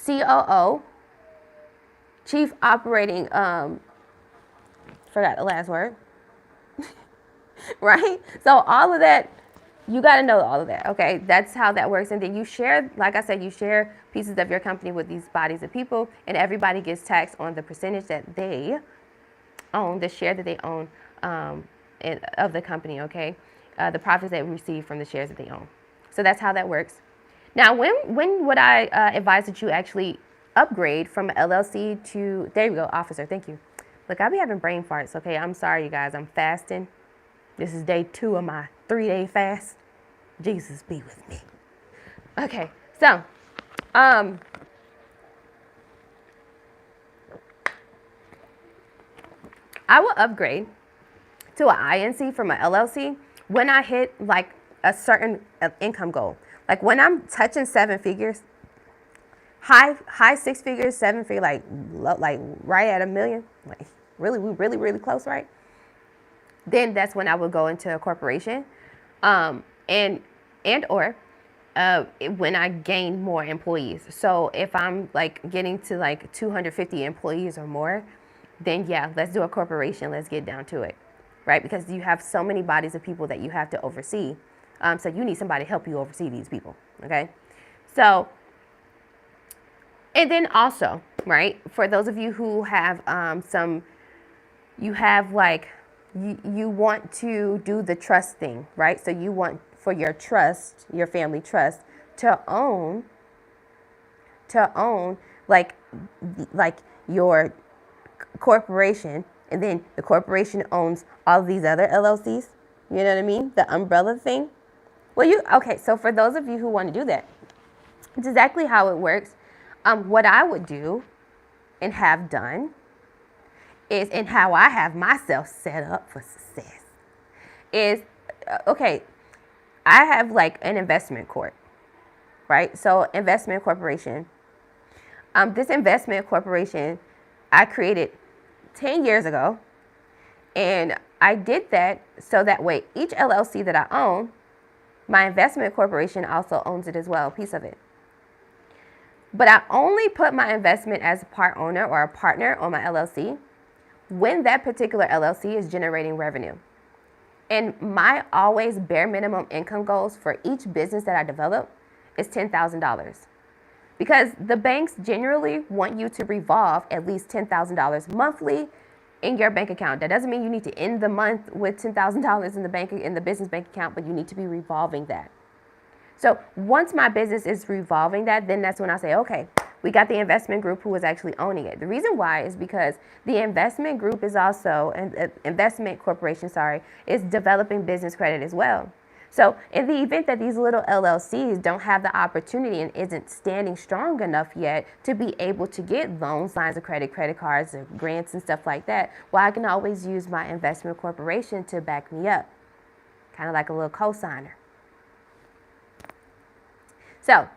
COO, chief operating, forgot the last word, right? So all of that, you got to know all of that, okay? That's how that works. And then you share, like I said, you share pieces of your company with these bodies of people, and everybody gets taxed on the percentage that they own, the share that they own of the company, okay? The profits they receive from the shares that they own. So that's how that works. Now, when would I advise that you actually upgrade from LLC to, there you go, officer, thank you. Look, I be having brain farts, okay? I'm sorry, you guys, I'm fasting. This is day 2 of my 3-day fast. Jesus be with me. Okay, so, I will upgrade to an INC from an LLC when I hit like a certain income goal. Like when I'm touching 7 figures, high 6 figures, 7 figures, like right at $1 million, like really close, right? Then that's when I would go into a corporation, and or when I gain more employees. So if I'm like getting to like 250 employees or more, then yeah, let's do a corporation. Let's get down to it, right? Because you have so many bodies of people that you have to oversee. So you need somebody to help you oversee these people, okay? So, and then also, right, for those of you who have you have like, you want to do the trust thing, right? So you want for your trust, your family trust, to own like your corporation, and then the corporation owns all of these other LLCs. You know what I mean? The umbrella thing. Well, okay, so for those of you who want to do that, it's exactly how it works. What I would do and have done is, and how I have myself set up for success is, okay, I have like an investment corp, right? So investment corporation. This investment corporation I created 10 years ago, and I did that so that way each LLC that I own, my investment corporation also owns it as well, a piece of it. But I only put my investment as a part owner or a partner on my LLC when that particular LLC is generating revenue. And my always bare minimum income goals for each business that I develop is $10,000. Because the banks generally want you to revolve at least $10,000 monthly in your bank account. That doesn't mean you need to end the month with $10,000 in the business bank account, but you need to be revolving that. So once my business is revolving that, then that's when I say, okay, we got the investment group who is actually owning it. The reason why is because the investment group is also, an investment corporation, is developing business credit as well. So in the event that these little LLCs don't have the opportunity and isn't standing strong enough yet to be able to get loans, lines of credit, credit cards, and grants and stuff like that, well, I can always use my investment corporation to back me up, kind of like a little cosigner. So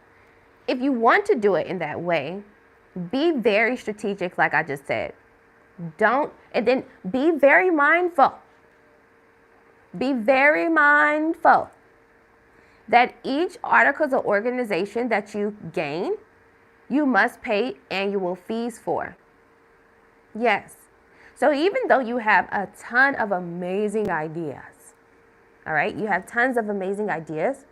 if you want to do it in that way, be very strategic, like I just said. And then be very mindful. Be very mindful that each articles of organization that you gain, you must pay annual fees for. Yes. So even though you have a ton of amazing ideas, all right, you have tons of amazing ideas,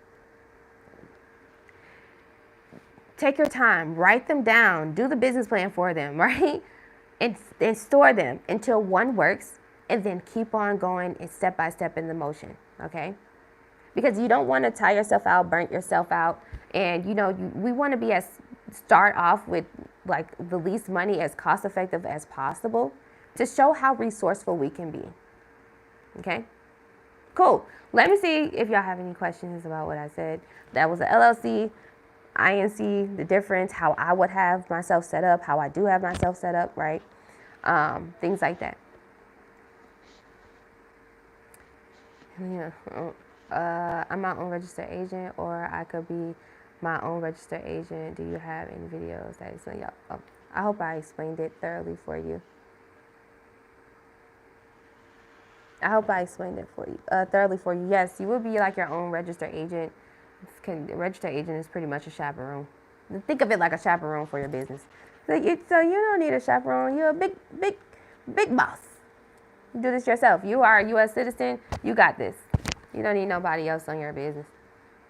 take your time, write them down, do the business plan for them, right? And store them until one works, and then keep on going and step by step in the motion, okay? Because you don't want to tire yourself out, burn yourself out, and we want to start off with like the least money as cost effective as possible to show how resourceful we can be, okay? Cool. Let me see if y'all have any questions about what I said. That was a LLC, INC, the difference, how I would have myself set up, how I do have myself set up, right? Things like that. Yeah. I'm my own registered agent, or I could be my own registered agent. Do you have any videos that explain y'all? Oh, I hope I explained it thoroughly for you. I hope I explained it for you thoroughly for you. Yes, you would be like your own registered agent. Registered agent is pretty much a chaperone. Think of it like a chaperone for your business. So you don't need a chaperone. You're a big boss. You do this yourself. You are a U.S. citizen. You got this. You don't need nobody else on your business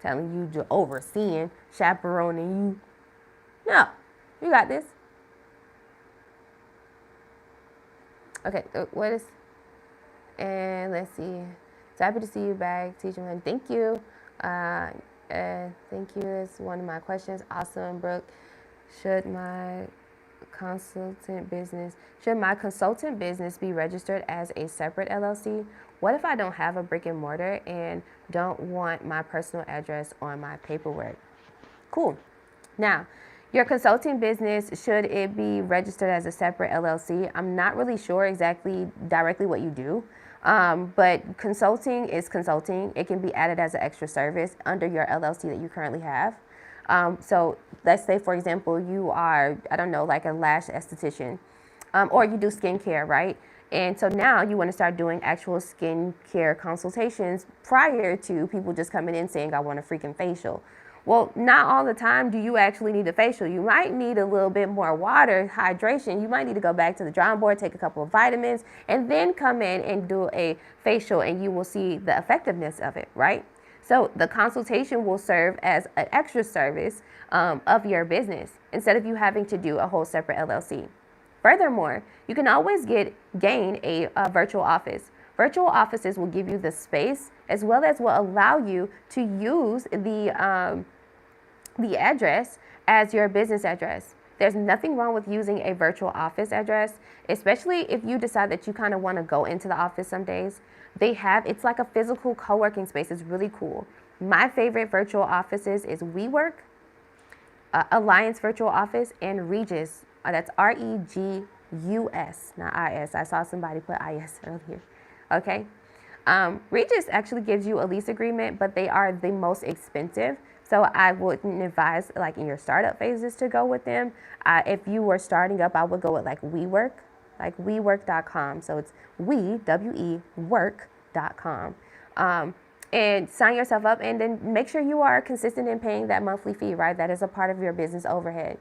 telling you to overseeing, chaperoning you. No, you got this. Okay, what is? And let's see. So happy to see you back, teacher. Thank you. Thank you. It's one of my questions. Awesome, Brooke. Should my consultant business be registered as a separate LLC? What if I don't have a brick and mortar and don't want my personal address on my paperwork? Cool. Now, your consulting business, should it be registered as a separate LLC? I'm not really sure exactly directly what you do, but consulting is consulting. It can be added as an extra service under your LLC that you currently have. So let's say, for example, you are, I don't know, like a lash esthetician, or you do skincare, right? And so now you want to start doing actual skincare consultations prior to people just coming in saying, I want a freaking facial. Well, not all the time do you actually need a facial. You might need a little bit more water, hydration. You might need to go back to the drawing board, take a couple of vitamins, and then come in and do a facial, and you will see the effectiveness of it, right? So the consultation will serve as an extra service of your business instead of you having to do a whole separate LLC. Furthermore, you can always gain a virtual office. Virtual offices will give you the space as well as will allow you to use the address as your business address. There's nothing wrong with using a virtual office address, especially if you decide that you kind of want to go into the office some days. It's like a physical co-working space. It's really cool. My favorite virtual offices is WeWork, Alliance Virtual Office, and Regus. That's Regus, not IS. I saw somebody put IS earlier. Okay. Regus actually gives you a lease agreement, but they are the most expensive. So I wouldn't advise, like in your startup phases, to go with them. If you were starting up, I would go with like WeWork, like WeWork.com. So it's W-E, work.com. And sign yourself up, and then make sure you are consistent in paying that monthly fee, right? That is a part of your business overhead.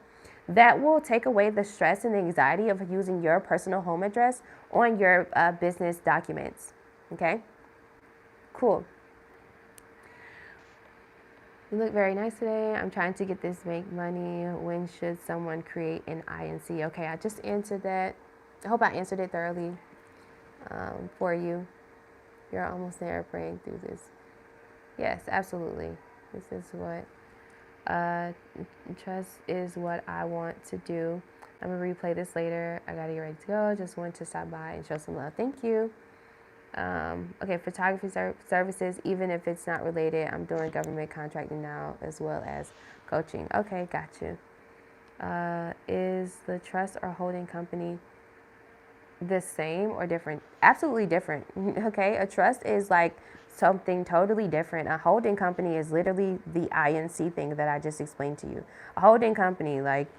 That will take away the stress and the anxiety of using your personal home address on your business documents. Okay? Cool. You look very nice today. I'm trying to get this make money. When should someone create an INC? Okay, I just answered that. I hope I answered it thoroughly for you. You're almost there praying through this. Yes, absolutely. This is what trust is what I want to do. I'm going to replay this later. I got to get ready to go. Just wanted to stop by and show some love. Thank you. Okay, photography services, even if it's not related. I'm doing government contracting now as well as coaching. Okay, got you. Is the trust or holding company the same or different? Absolutely different. Okay, a trust is like something totally different. A holding company is literally the INC thing that I just explained to you. A holding company, like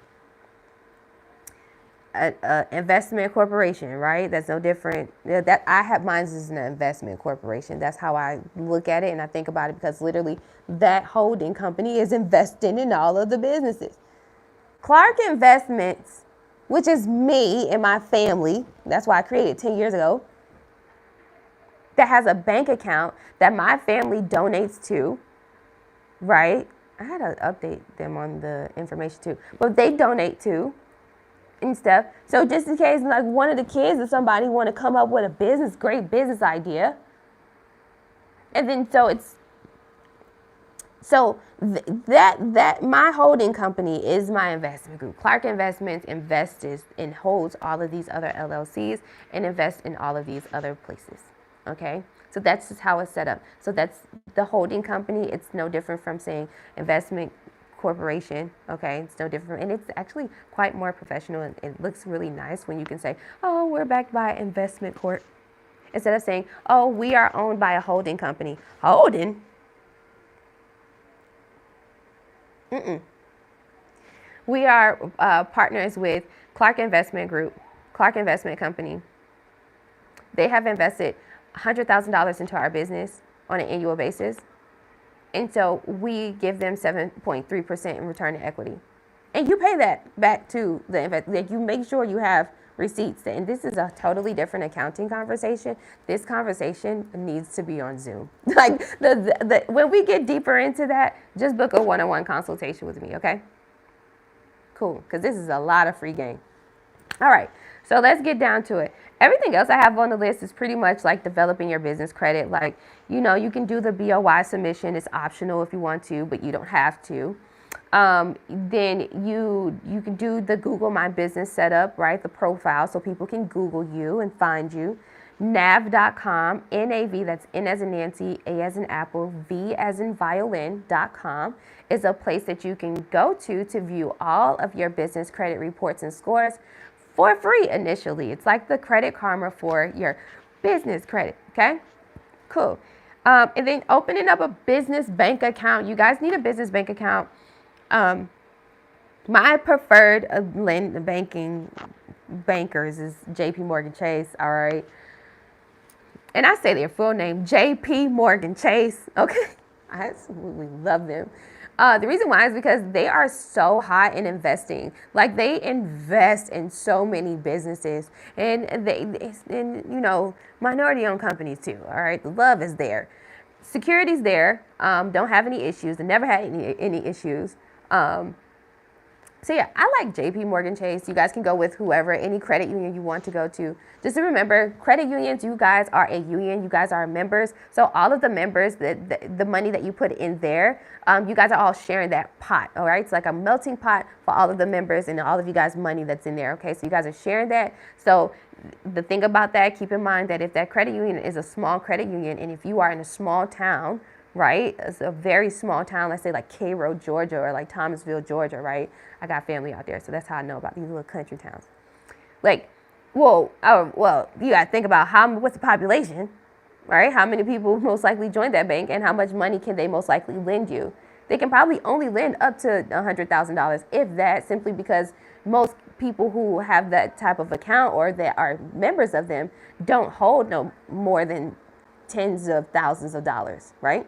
a investment corporation, right? That's no different. That I have mine is an investment corporation. That's how I look at it and I think about it, because literally that holding company is investing in all of the businesses. Clark Investments, which is me and my family, that's why I created 10 years ago, that has a bank account that my family donates to, right? I had to update them on the information too, but they donate to and stuff. So just in case, like one of the kids or somebody want to come up with a great business idea, and then that my holding company is my investment group. Clark Investments invests and holds all of these other LLCs and invests in all of these other places. Okay, so that's just how it's set up. So that's the holding company. It's no different from saying investment corporation. Okay, it's no different, and it's actually quite more professional, and it looks really nice when you can say, oh, we're backed by investment corp. Instead of saying, oh, we are owned by a holding company. Holding? Mm-mm. We are partners with Clark Investment Group, Clark Investment Company. They have invested $100,000 into our business on an annual basis. And so we give them 7.3% in return on equity. And you pay that back to the invest. Like, you make sure you have receipts. And this is a totally different accounting conversation. This conversation needs to be on Zoom. Like, when we get deeper into that, just book a one-on-one consultation with me, okay? Cool, because this is a lot of free game. All right, so let's get down to it. Everything else I have on the list is pretty much like developing your business credit. Like, you know, you can do the BOY submission. It's optional if you want to, but you don't have to. Then you can do the Google My Business setup, right? The profile, so people can Google you and find you. Nav.com, NAV, that's N as in Nancy, A as in Apple, V as in violin.com is a place that you can go to view all of your business credit reports and scores for free initially. It's like the Credit Karma for your business credit, okay? Cool. And then opening up a business bank account. You guys need a business bank account. My preferred bankers is JP Morgan Chase, all right? And I say their full name, JP Morgan Chase, okay? I absolutely love them. The reason why is because they are so hot in investing. Like, they invest in so many businesses, and you know, minority-owned companies too. All right, the love is there, security's there. Don't have any issues. And never had any issues. So yeah, I like JP Morgan Chase. You guys can go with whoever, any credit union you want to go to. Just to remember, credit unions, you guys are a union. You guys are members. So all of the members, the money that you put in there, you guys are all sharing that pot, all right? It's like a melting pot for all of the members and all of you guys' money that's in there, okay? So you guys are sharing that. So the thing about that, keep in mind that if that credit union is a small credit union, and if you are in a small town, right? It's a very small town, let's say like Cairo, Georgia, or like Thomasville, Georgia, right? I got family out there, so that's how I know about these little country towns. Like, well, you got to think about what's the population, right? How many people most likely join that bank, and how much money can they most likely lend you? They can probably only lend up to $100,000, if that, simply because most people who have that type of account or that are members of them don't hold no more than tens of thousands of dollars, right?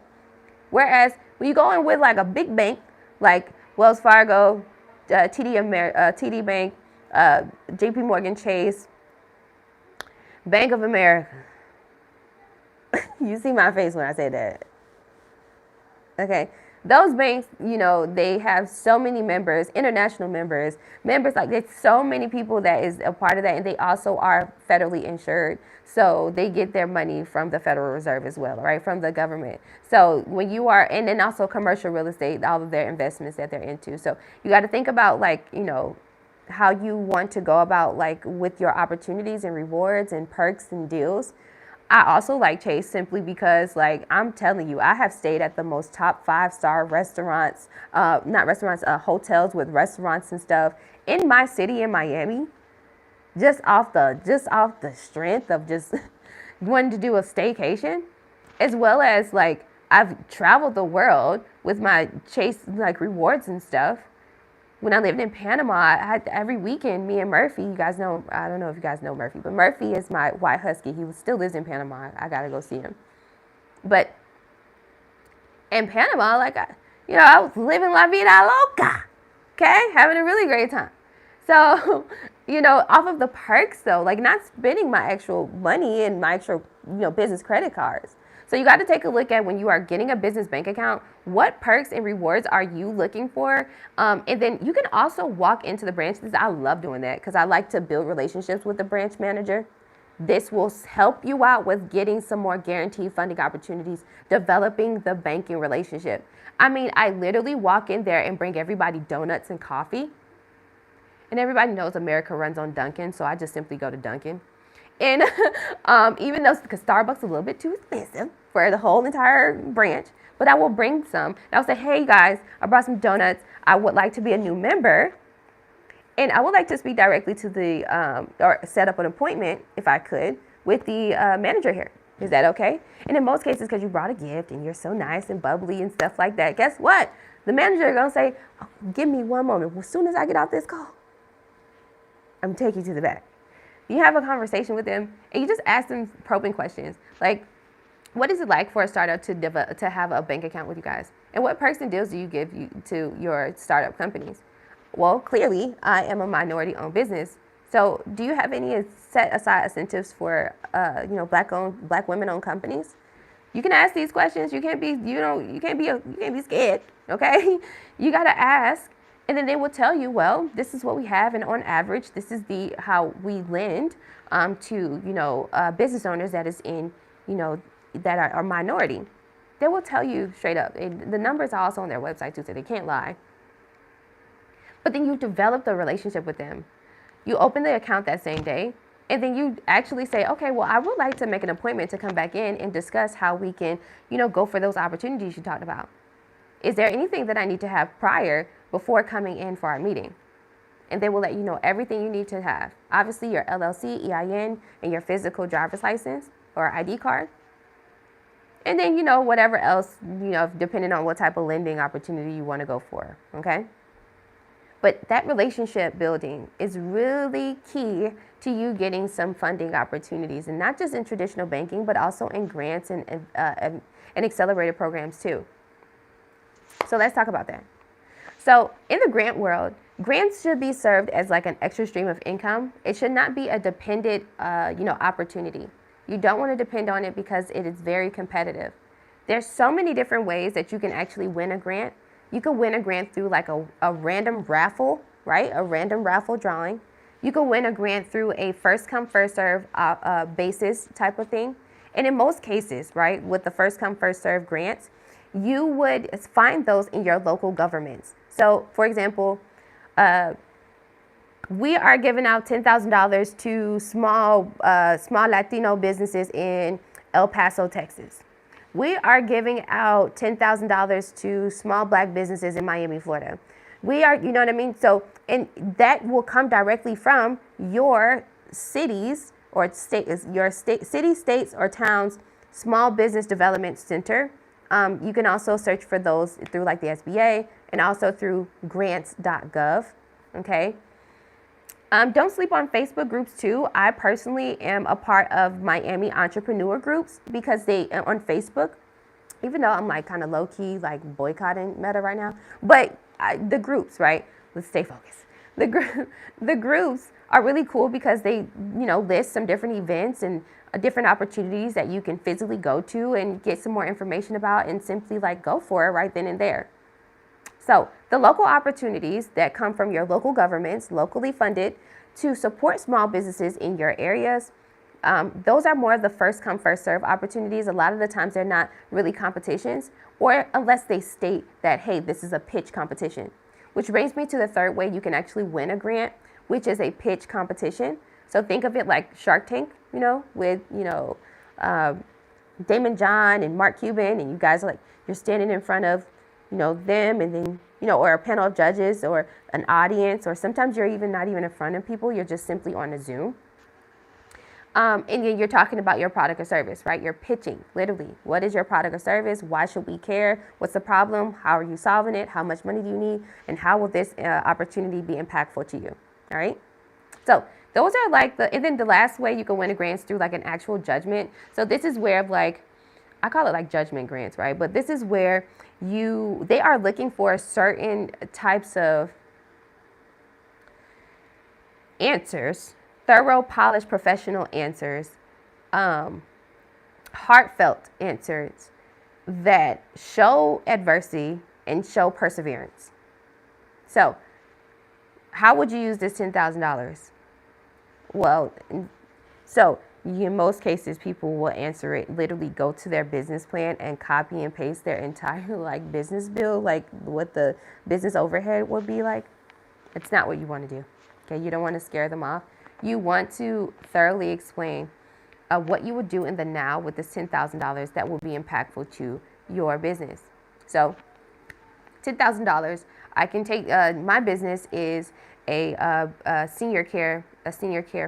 Whereas when you go in with like a big bank, like Wells Fargo, TD Bank, JP Morgan Chase, Bank of America. You see my face when I say that. Okay. Those banks, you know, they have so many members, international members, like there's so many people that is a part of that, and they also are federally insured. So they get their money from the Federal Reserve as well, right, from the government. So when you are, and then also commercial real estate, all of their investments that they're into. So you got to think about, like, you know, how you want to go about, like, with your opportunities and rewards and perks and deals. I also like Chase simply because, like, I'm telling you, I have stayed at the most top 5-star restaurants, hotels with restaurants and stuff in my city in Miami, just off the strength of just wanting to do a staycation, as well as, like, I've traveled the world with my Chase, like, rewards and stuff. When I lived in Panama, I had every weekend, me and Murphy, you guys know, I don't know if you guys know Murphy, but Murphy is my white husky. He still lives in Panama. I got to go see him. But in Panama, like, I was living La Vida Loca, okay? Having a really great time. So, off of the perks, though, like, not spending my actual money and my actual, business credit cards. So you got to take a look at, when you are getting a business bank account, what perks and rewards are you looking for? And then you can also walk into the branches. I love doing that because I like to build relationships with the branch manager. This will help you out with getting some more guaranteed funding opportunities, developing the banking relationship. I mean, I literally walk in there and bring everybody donuts and coffee. And everybody knows America runs on Dunkin', so I just simply go to Dunkin'. And even though, because Starbucks is a little bit too expensive for the whole entire branch, but I will bring some. And I'll say, hey guys, I brought some donuts. I would like to be a new member. And I would like to speak directly to or set up an appointment if I could with the manager here. Is that okay? And in most cases, because you brought a gift and you're so nice and bubbly and stuff like that, guess what? The manager is going to say, oh, give me one moment. As soon as I get off this call, I'm taking you to the back. You have a conversation with them and you just ask them probing questions. Like, what is it like for a startup to have a bank account with you guys? And what perks and deals do you give to your startup companies? Well, clearly, I am a minority-owned business. So, do you have any set aside incentives for, black women-owned companies? You can ask these questions. You can't be scared. Okay, you gotta ask, and then they will tell you, well, this is what we have, and on average, this is how we lend to business owners that is in that are minority. They will tell you straight up. The numbers are also on their website too, so they can't lie. But then you develop the relationship with them. You open the account that same day, and then you actually say, okay, well, I would like to make an appointment to come back in and discuss how we can, go for those opportunities you talked about. Is there anything that I need to have prior before coming in for our meeting? And they will let you know everything you need to have. Obviously, your LLC, EIN, and your physical driver's license or ID card. And then, whatever else, depending on what type of lending opportunity you want to go for, okay? But that relationship building is really key to you getting some funding opportunities, and not just in traditional banking, but also in grants and accelerated programs too. So let's talk about that. So in the grant world, grants should be served as like an extra stream of income. It should not be a dependent, opportunity. You don't want to depend on it because it is very competitive. There's so many different ways that you can actually win a grant. You can win a grant through like a random raffle, right? A random raffle drawing. You can win a grant through a first come, first serve basis type of thing. And in most cases, right, with the first come, first serve grants, you would find those in your local governments. So, for example, we are giving out $10,000 to small Latino businesses in El Paso, Texas. We are giving out $10,000 to small black businesses in Miami, Florida. We are, you know what I mean? So, and that will come directly from your cities or city, states, or towns, small business development center. You can also search for those through like the SBA and also through grants.gov. Okay. Don't sleep on Facebook groups too. I personally am a part of Miami entrepreneur groups because they on Facebook, even though I'm like kind of low key like boycotting Meta right now, but the groups, right? Let's stay focused. The groups are really cool because they list some different events and different opportunities that you can physically go to and get some more information about and simply like go for it right then and there. So the local opportunities that come from your local governments, locally funded, to support small businesses in your areas, those are more of the first come, first serve opportunities. A lot of the times they're not really competitions, or unless they state that, hey, this is a pitch competition. Which brings me to the third way you can actually win a grant, which is a pitch competition. So think of it like Shark Tank, with, Damon John and Mark Cuban, and you guys are like, you're standing in front of them, and then, or a panel of judges or an audience, or sometimes you're even not even in front of people, you're just simply on a Zoom. And then you're talking about your product or service, right? You're pitching, literally. What is your product or service? Why should we care? What's the problem? How are you solving it? How much money do you need? And how will this opportunity be impactful to you? All right. So those are like and then the last way you can win a grant is through like an actual judgment. So this is where I call it like judgment grants, right? But this is where they are looking for certain types of answers, thorough, polished, professional answers, heartfelt answers that show adversity and show perseverance. So how would you use this $10,000? Well, so in most cases, people will answer it, literally go to their business plan and copy and paste their entire like business bill, like what the business overhead would be like. It's not what you want to do. Okay, you don't want to scare them off. You want to thoroughly explain what you would do in the now with this $10,000 that will be impactful to your business. So $10,000, I can take, my business is a senior care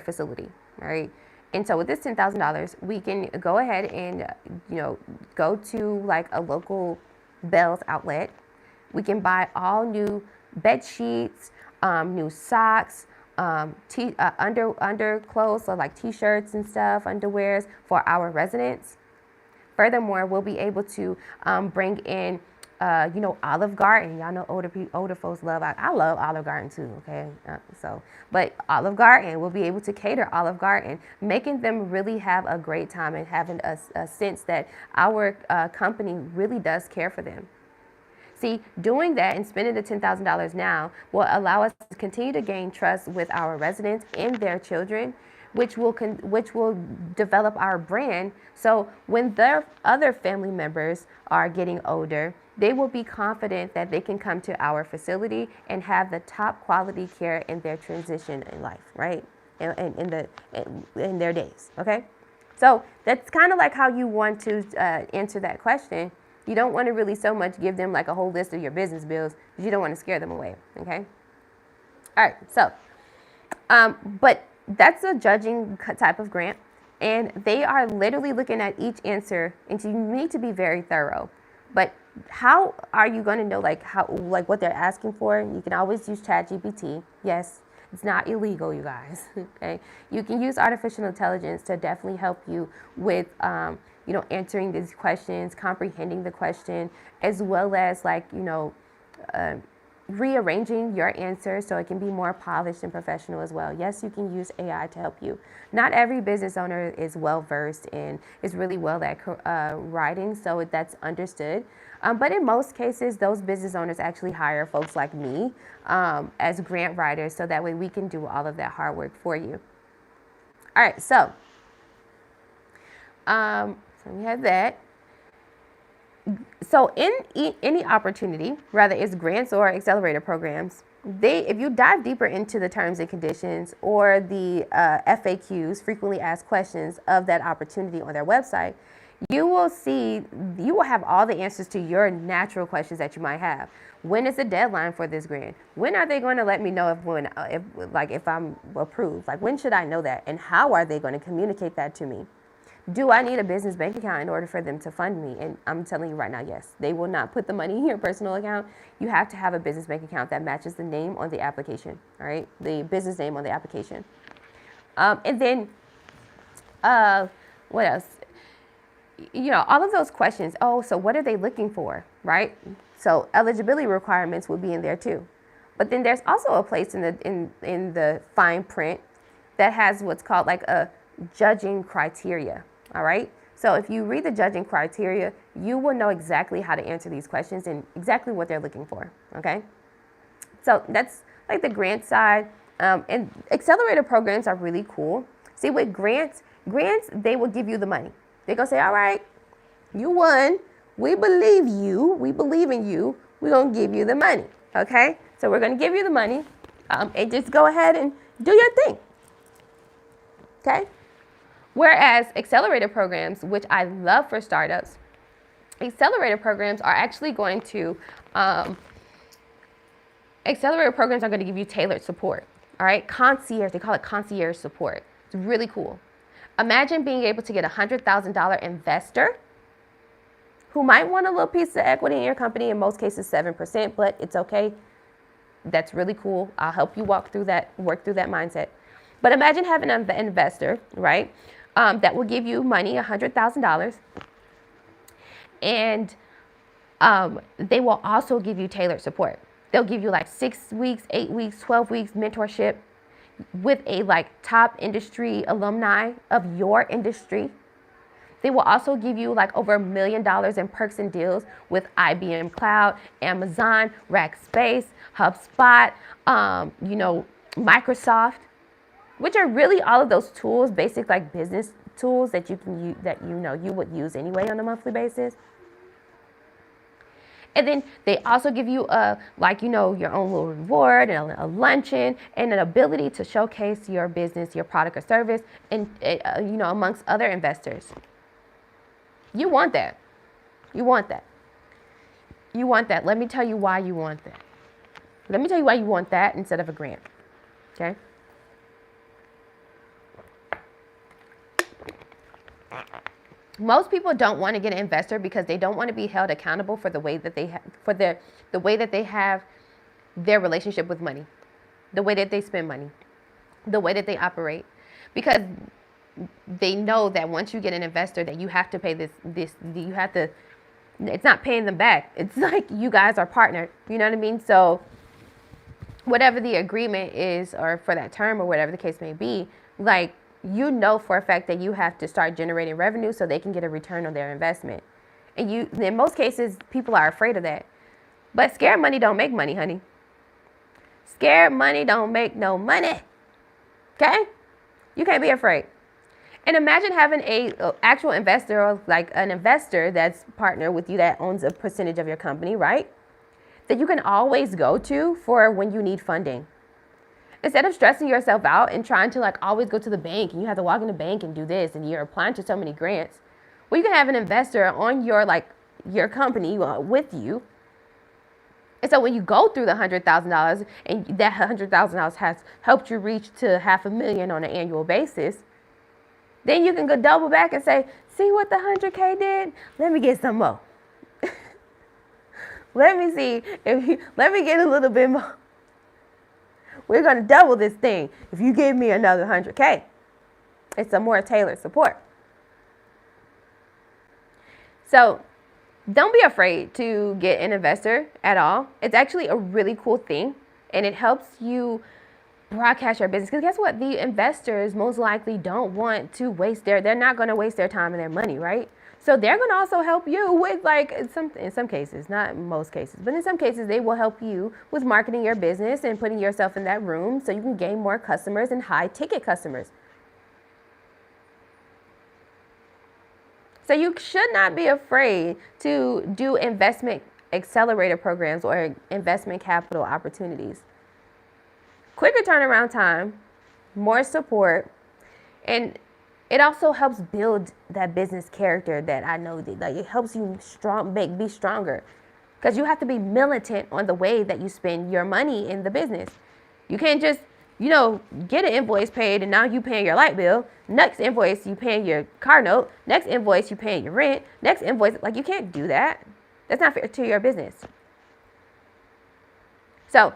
facility, right? And so with this $10,000, we can go ahead and, go to like a local Bell's outlet. We can buy all new bed sheets, new socks, underclothes, so like t-shirts and stuff, underwears for our residents. Furthermore, we'll be able to bring in, Olive Garden. Y'all know older folks love. I love Olive Garden too. Okay, but Olive Garden, we'll be able to cater Olive Garden, making them really have a great time and having a sense that our company really does care for them. See, doing that and spending the $10,000 now will allow us to continue to gain trust with our residents and their children, which will develop our brand. So when their other family members are getting older, they will be confident that they can come to our facility and have the top quality care in their transition in life, right? In their days, okay? So that's kind of like how you want to answer that question. You don't want to really so much give them like a whole list of your business bills because you don't want to scare them away, okay? All right, so, but that's a judging type of grant, and they are literally looking at each answer, and so you need to be very thorough. But how are you going to know like what they're asking for? You can always use ChatGPT. Yes, it's not illegal, you guys, okay? You can use artificial intelligence to definitely help you with answering these questions, comprehending the question, as well as rearranging your answer so it can be more polished and professional as well. Yes, you can use AI to help you. Not every business owner is well versed and is really well at writing, so that's understood. But in most cases, those business owners actually hire folks like me as grant writers, so that way we can do all of that hard work for you. All right, so we have that. So in any opportunity, whether it's grants or accelerator programs, if you dive deeper into the terms and conditions or the FAQs, frequently asked questions of that opportunity on their website, you will have all the answers to your natural questions that you might have. When is the deadline for this grant? When are they going to let me know if I'm approved? Like, when should I know that? And how are they going to communicate that to me? Do I need a business bank account in order for them to fund me? And I'm telling you right now, yes. They will not put the money in your personal account. You have to have a business bank account that matches the name on the application, all right? The business name on the application. And then, what else? All of those questions. Oh, so what are they looking for, right? So eligibility requirements will be in there too. But then there's also a place in the fine print that has what's called like a judging criteria. All right. So if you read the judging criteria, you will know exactly how to answer these questions and exactly what they're looking for. Okay. So that's like the grant side. And accelerator programs are really cool. See, with grants, they will give you the money. They're going to say, all right, you won. We believe you. We believe in you. We're going to give you the money. Okay. So we're going to give you the money and just go ahead and do your thing. Okay. Whereas accelerator programs, which I love for startups, accelerator programs are actually going to give you tailored support. All right, concierge, they call it concierge support. It's really cool. Imagine being able to get a $100,000 investor who might want a little piece of equity in your company, in most cases 7%, but it's okay. That's really cool. I'll help you work through that mindset. But imagine having an investor, right? That will give you money, $100,000, and they will also give you tailored support. They'll give you like 6 weeks, 8 weeks, 12 weeks mentorship with a top industry alumni of your industry. They will also give you over $1 million in perks and deals with IBM Cloud, Amazon, Rackspace, HubSpot, Microsoft, which are really all of those tools, basic business tools that you can use, you would use anyway on a monthly basis. And then they also give you your own little reward and a luncheon and an ability to showcase your business, your product or service, and amongst other investors. You want that. You want that. You want that. Let me tell you why you want that. Let me tell you why you want that instead of a grant. Okay? Most people don't want to get an investor because they don't want to be held accountable for the way that they the way that they have their relationship with money, the way that they spend money, the way that they operate, because they know that once you get an investor that you have to pay this you have to, it's not paying them back. It's like you guys are partnered. You know what I mean? So whatever the agreement is, or for that term, or whatever the case may be, like, you know for a fact that you have to start generating revenue so they can get a return on their investment. And you, in most cases, people are afraid of that. But scared money don't make money, honey. Scared money don't make no money. Okay? You can't be afraid. And imagine having a actual investor, or like an investor that's partner with you that owns a percentage of your company, right? That you can always go to for when you need funding. Instead of stressing yourself out and trying to like always go to the bank and you have to walk in the bank and do this and you're applying to so many grants, well, you can have an investor on your company with you. And so when you go through the $100,000 and that $100,000 has helped you reach to $500,000 on an annual basis, then you can go double back and say, see what the 100K did? Let me get some more. Let me see let me get a little bit more. We're going to double this thing if you give me another 100K. It's a more tailored support. So don't be afraid to get an investor at all. It's actually a really cool thing, and it helps you broadcast your business. Because guess what? The investors most likely don't want to they're not going to waste their time and their money, right? So they're going to also help you with, like, in some cases, not most cases, but in some cases, they will help you with marketing your business and putting yourself in that room so you can gain more customers and high ticket customers. So you should not be afraid to do investment accelerator programs or investment capital opportunities. Quicker turnaround time, more support, and it also helps build that business character that I know that, like, it helps you be stronger, because you have to be militant on the way that you spend your money in the business. You can't just, get an invoice paid and now you paying your light bill. Next invoice, you paying your car note. Next invoice, you paying your rent. Next invoice, like, you can't do that. That's not fair to your business. So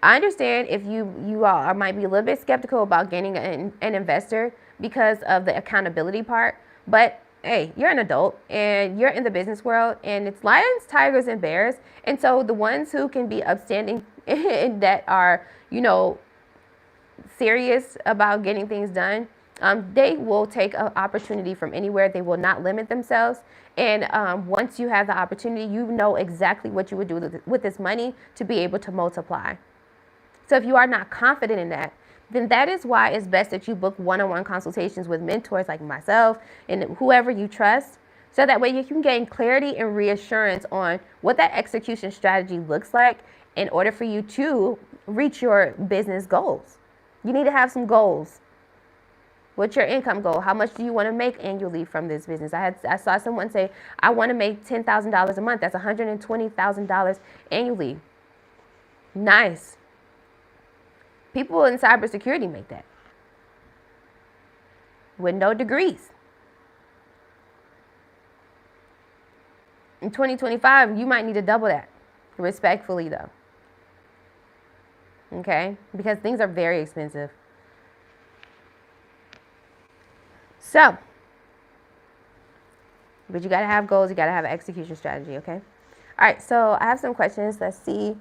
I understand if you all might be a little bit skeptical about getting an investor because of the accountability part. But hey, you're an adult and you're in the business world, and it's lions, tigers, and bears. And so the ones who can be upstanding and that are, serious about getting things done, they will take an opportunity from anywhere. They will not limit themselves. And once you have the opportunity, you know exactly what you would do with this money to be able to multiply. So if you are not confident in that, then that is why it's best that you book one-on-one consultations with mentors like myself and whoever you trust, so that way you can gain clarity and reassurance on what that execution strategy looks like in order for you to reach your business goals. You need to have some goals. What's your income goal? How much do you want to make annually from this business? I saw someone say, I want to make $10,000 a month. That's $120,000 annually. Nice. People in cybersecurity make that with no degrees. In 2025, you might need to double that, respectfully though. Okay? Because things are very expensive. So, but you got to have goals. You got to have an execution strategy, okay? All right, so I have some questions. Let's see.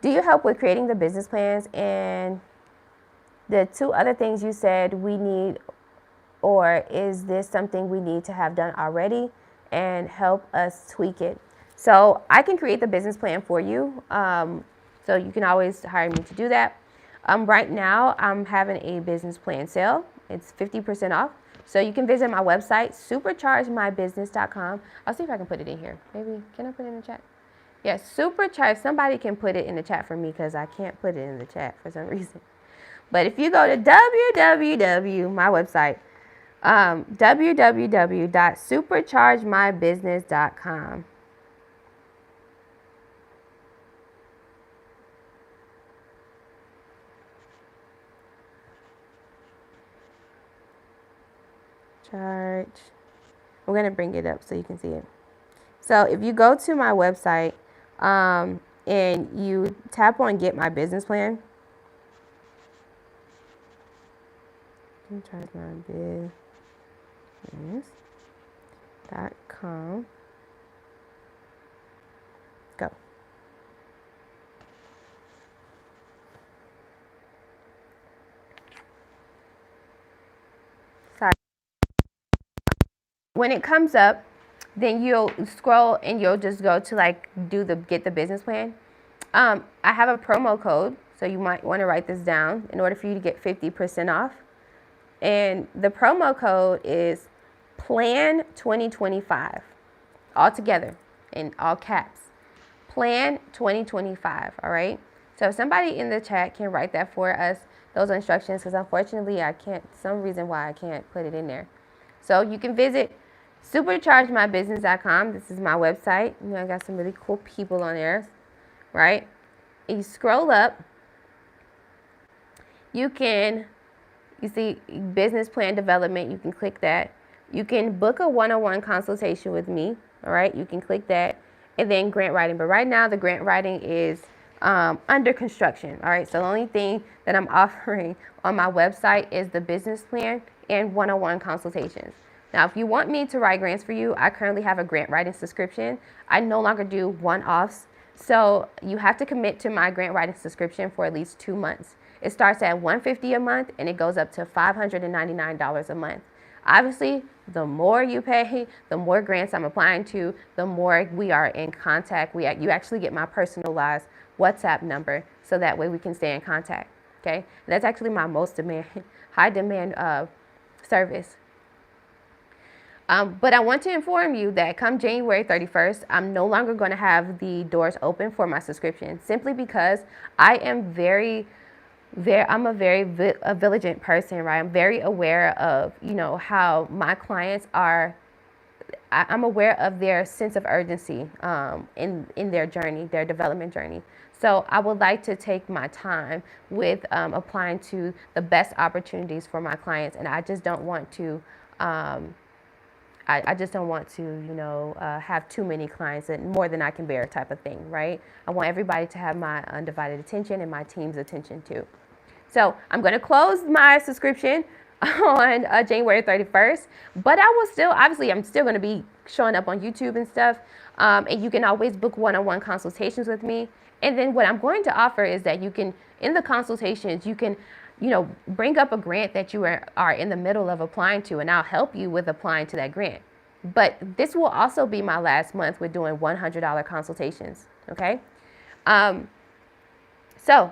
Do you help with creating the business plans? And the two other things you said we need, or is this something we need to have done already and help us tweak it? So I can create the business plan for you. So you can always hire me to do that. Right now, I'm having a business plan sale. It's 50% off. So you can visit my website, superchargemybusiness.com. I'll see if I can put it in here. Maybe, can I put it in the chat? Yeah, supercharge. Somebody can put it in the chat for me because I can't put it in the chat for some reason. But if you go to my website, www.superchargemybusiness.com. charge. I'm going to bring it up so you can see it. So if you go to my website and you tap on Get My Business Plan, charge my business.com. Go. Sorry. When it comes up, then you'll scroll and you'll just go to like get the business plan. I have a promo code, so you might want to write this down in order for you to get 50% off. And the promo code is Plan 2025, all together in all caps. Plan 2025, all right? So if somebody in the chat can write that for us, those instructions, because unfortunately I can't, some reason why I can't put it in there. So you can visit superchargemybusiness.com. This is my website. You know, I got some really cool people on there, right? You scroll up, you see business plan development. You can click that. You can book a one-on-one consultation with me. All right, you can click that, and then grant writing. But right now the grant writing is under construction. All right, so the only thing that I'm offering on my website is the business plan and one-on-one consultations. Now, if you want me to write grants for you, I currently have a grant writing subscription. I no longer do one-offs. So you have to commit to my grant writing subscription for at least 2 months. It starts at $150 a month and it goes up to $599 a month. Obviously, the more you pay, the more grants I'm applying to, the more we are in contact. You actually get my personalized WhatsApp number, so that way we can stay in contact. Okay, and that's actually my most high demand service. But I want to inform you that come January 31st, I'm no longer going to have the doors open for my subscription, simply because I am I'm a very vigilant person, right? I'm very aware of, how my clients are. I'm aware of their sense of urgency in their journey, their development journey. So I would like to take my time with applying to the best opportunities for my clients, and I just don't want to. I just don't want to, have too many clients and more than I can bear type of thing, right? I want everybody to have my undivided attention and my team's attention too. So I'm going to close my subscription on January 31st, but I will still, obviously, I'm still going to be showing up on YouTube and stuff. And you can always book one-on-one consultations with me. And then what I'm going to offer is that you can, in the consultations, you can bring up a grant that you are in the middle of applying to, and I'll help you with applying to that grant. But this will also be my last month with doing $100 consultations, okay? So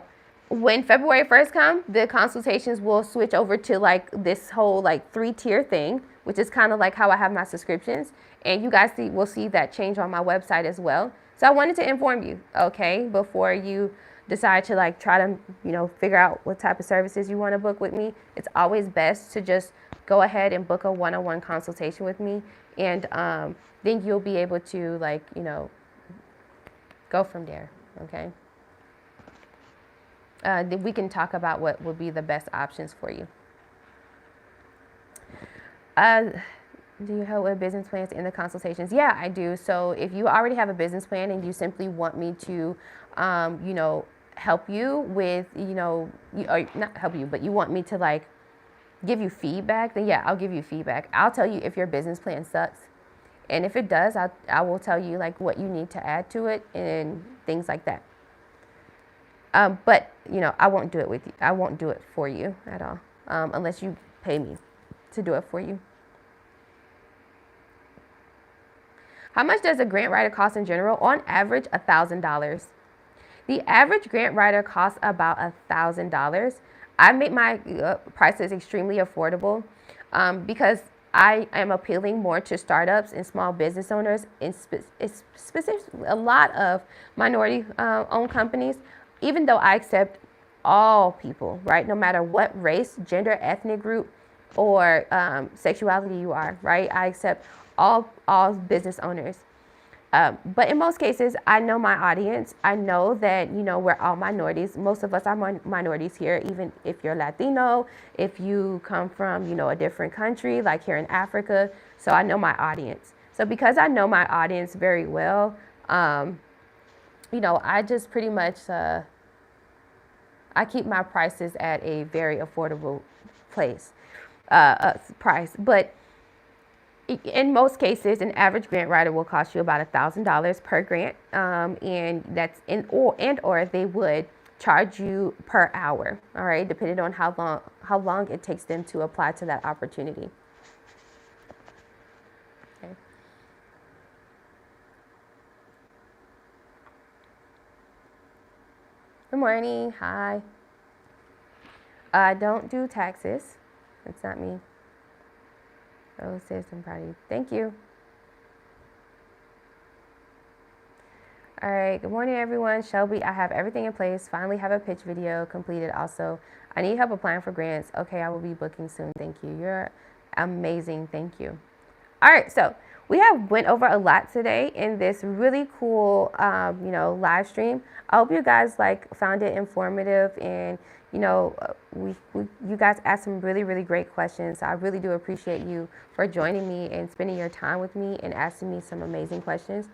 when February 1st comes, the consultations will switch over to like this whole like 3-tier thing, which is kind of like how I have my subscriptions. And you guys will see that change on my website as well. So I wanted to inform you, okay, before you decide to like try to figure out what type of services you want to book with me. It's always best to just go ahead and book a one-on-one consultation with me, and then you'll be able to go from there. Okay, then we can talk about what would be the best options for you. Do you help with business plans in the consultations? Yeah, I do. So if you already have a business plan and you simply want me to help you with, or not help you, but you want me to like give you feedback, then yeah, I'll give you feedback. I'll tell you if your business plan sucks. And if it does, I will tell you like what you need to add to it and things like that. But I won't do it with you. I won't do it for you at all, unless you pay me to do it for you. How much does a grant writer cost in general? On average, $1,000. The average grant writer costs about $1,000. I make my prices extremely affordable because I am appealing more to startups and small business owners, and specifically a lot of minority-owned companies, even though I accept all people, right? No matter what race, gender, ethnic group, or sexuality you are, right? I accept all business owners. But in most cases, I know my audience. I know that, we're all minorities. Most of us are minorities here, even if you're Latino, if you come from, a different country, like here in Africa. So I know my audience. So because I know my audience very well, I just pretty much, I keep my prices at a very affordable price. But in most cases, an average grant writer will cost you about $1,000 per grant, and that's or they would charge you per hour. All right, depending on how long it takes them to apply to that opportunity. Okay. Good morning. Hi. I don't do taxes. That's not me. Oh, sis, I'm proud of you. Thank you. All right. Good morning, everyone. Shelby, I have everything in place. Finally have a pitch video completed. Also, I need help applying for grants. Okay, I will be booking soon. Thank you. You're amazing. Thank you. All right. So we have went over a lot today in this really cool, live stream. I hope you guys found it informative, and you guys asked some really, really great questions. I really do appreciate you for joining me and spending your time with me and asking me some amazing questions.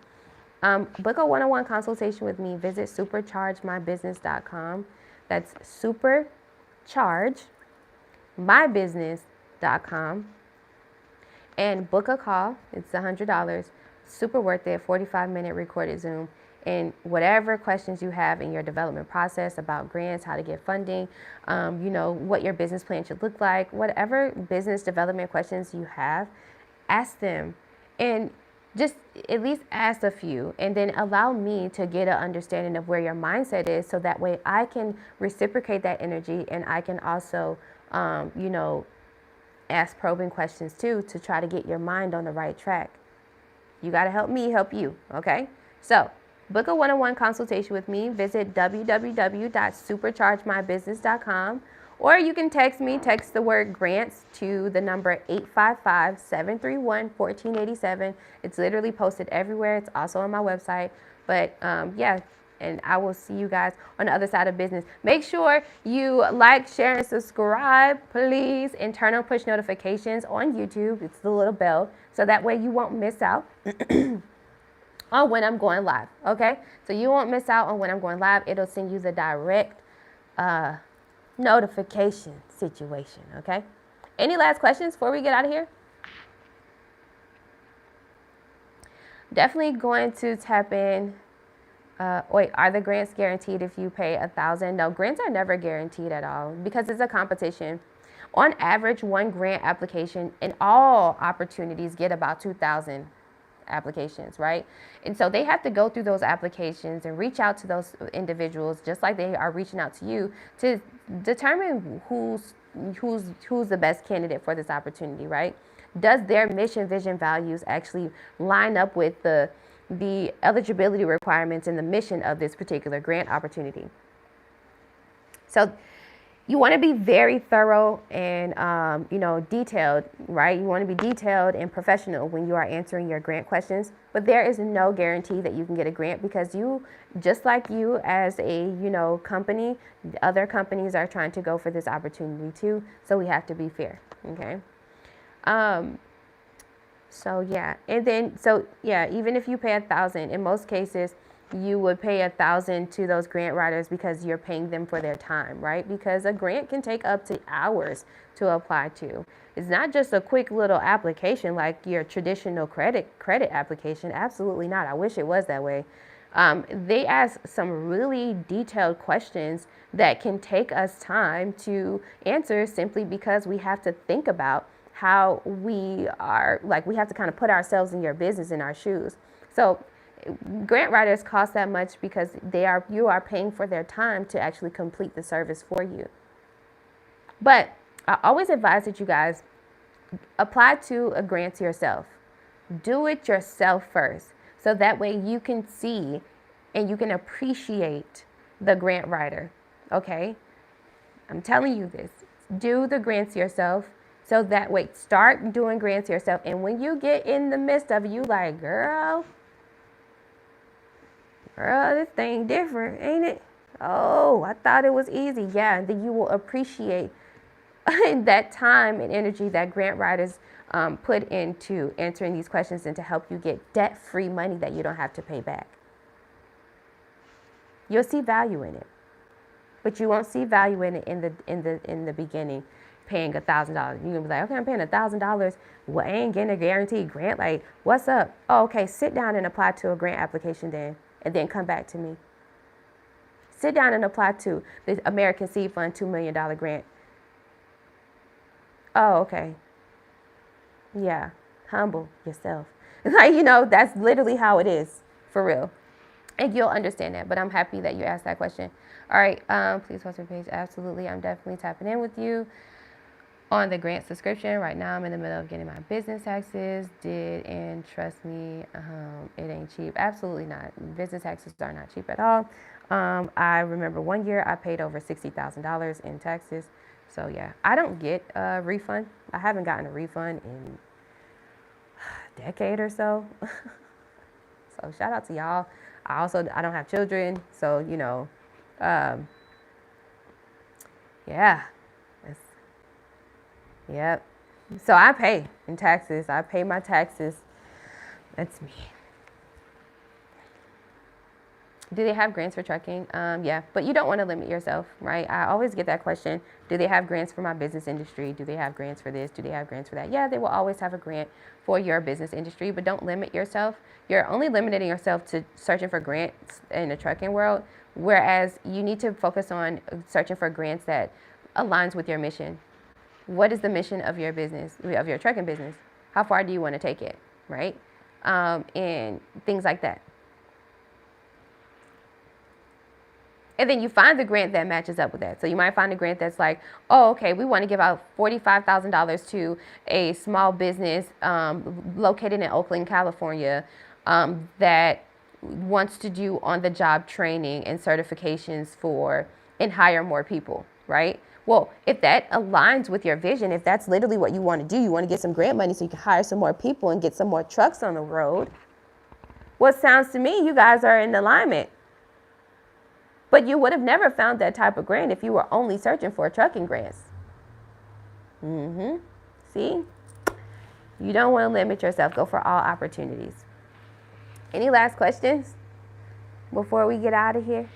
Book a one-on-one consultation with me. Visit superchargemybusiness.com. That's superchargemybusiness.com. And book a call. It's $100. Super worth it. 45-minute recorded Zoom. And whatever questions you have in your development process about grants, how to get funding, what your business plan should look like, whatever business development questions you have, ask them. And just at least ask a few, and then allow me to get an understanding of where your mindset is, so that way I can reciprocate that energy, and I can also, ask probing questions too, to try to get your mind on the right track. You got to help me help you, okay? So book a one-on-one consultation with me. Visit www.superchargemybusiness.com, or you can text the word grants to the number 855-731-1487. It's literally posted everywhere. It's also on my website. But and I will see you guys on the other side of business. Make sure you like, share, and subscribe, please, and turn on push notifications on YouTube. It's the little bell, so that way you won't miss out on when I'm going live, okay? So you won't miss out on when I'm going live. It'll send you the direct notification situation, okay? Any last questions before we get out of here? Definitely going to tap in. Are the grants guaranteed if you pay $1,000? No, grants are never guaranteed at all, because it's a competition. On average, one grant application in all opportunities get about 2,000 applications, right? And so they have to go through those applications and reach out to those individuals, just like they are reaching out to you, to determine who's the best candidate for this opportunity, right? Does their mission, vision, values actually line up with the eligibility requirements and the mission of this particular grant opportunity? So you want to be very thorough and, detailed, right? You want to be detailed and professional when you are answering your grant questions. But there is no guarantee that you can get a grant, because just like you as a, company, other companies are trying to go for this opportunity too. So we have to be fair, okay? Even if you pay $1,000, in most cases, you would pay $1,000 to those grant writers because you're paying them for their time, right? Because a grant can take up to hours to apply to. It's not just a quick little application like your traditional credit application. Absolutely not. I wish it was that way. They ask some really detailed questions that can take us time to answer, simply because we have to think about how we have to kind of put ourselves in your business, in our shoes. So grant writers cost that much because you are paying for their time to actually complete the service for you. But I always advise that you guys apply to a grant yourself. Do it yourself first, so that way you can see and you can appreciate the grant writer, okay? I'm telling you this. Do the grants yourself. So that way, start doing grants yourself. And when you get in the midst of it, you like, girl, girl, this thing different, ain't it? Oh, I thought it was easy. Yeah, and then you will appreciate that time and energy that grant writers put into answering these questions and to help you get debt-free money that you don't have to pay back. You'll see value in it, but you won't see value in it in the beginning. Paying $1,000, you're gonna be like, okay, I'm paying $1,000. Well, I ain't getting a guaranteed grant. Like, what's up? Oh, okay, sit down and apply to a grant application then, and then come back to me. Sit down and apply to the American Seed Fund $2 million grant. Oh, okay. Yeah, humble yourself. Like, that's literally how it is, for real. And you'll understand that, but I'm happy that you asked that question. All right, please post your page. Absolutely, I'm definitely tapping in with you on the grant subscription. Right now, I'm in the middle of getting my business taxes and trust me, it ain't cheap. Absolutely not. Business taxes are not cheap at all. I remember one year I paid over $60,000 in taxes. So yeah, I don't get a refund. I haven't gotten a refund in a decade or so. So shout out to y'all. I don't have children, so yeah, yep. So I pay in taxes. I pay my taxes. That's me. Do they have grants for trucking? Yeah, but you don't want to limit yourself, right? I always get that question. Do they have grants for my business industry? Do they have grants for this? Do they have grants for that? Yeah, they will always have a grant for your business industry, but don't limit yourself. You're only limiting yourself to searching for grants in the trucking world, whereas you need to focus on searching for grants that aligns with your mission. What is the mission of your business, of your trucking business? How far do you want to take it, right? And things like that. And then you find the grant that matches up with that. So you might find a grant that's like, oh, okay, we want to give out $45,000 to a small business located in Oakland, California, that wants to do on-the-job training and certifications and hire more people, right? Well, if that aligns with your vision, if that's literally what you want to do, you want to get some grant money so you can hire some more people and get some more trucks on the road. Well, it sounds to me you guys are in alignment. But you would have never found that type of grant if you were only searching for trucking grants. See? You don't want to limit yourself. Go for all opportunities. Any last questions before we get out of here?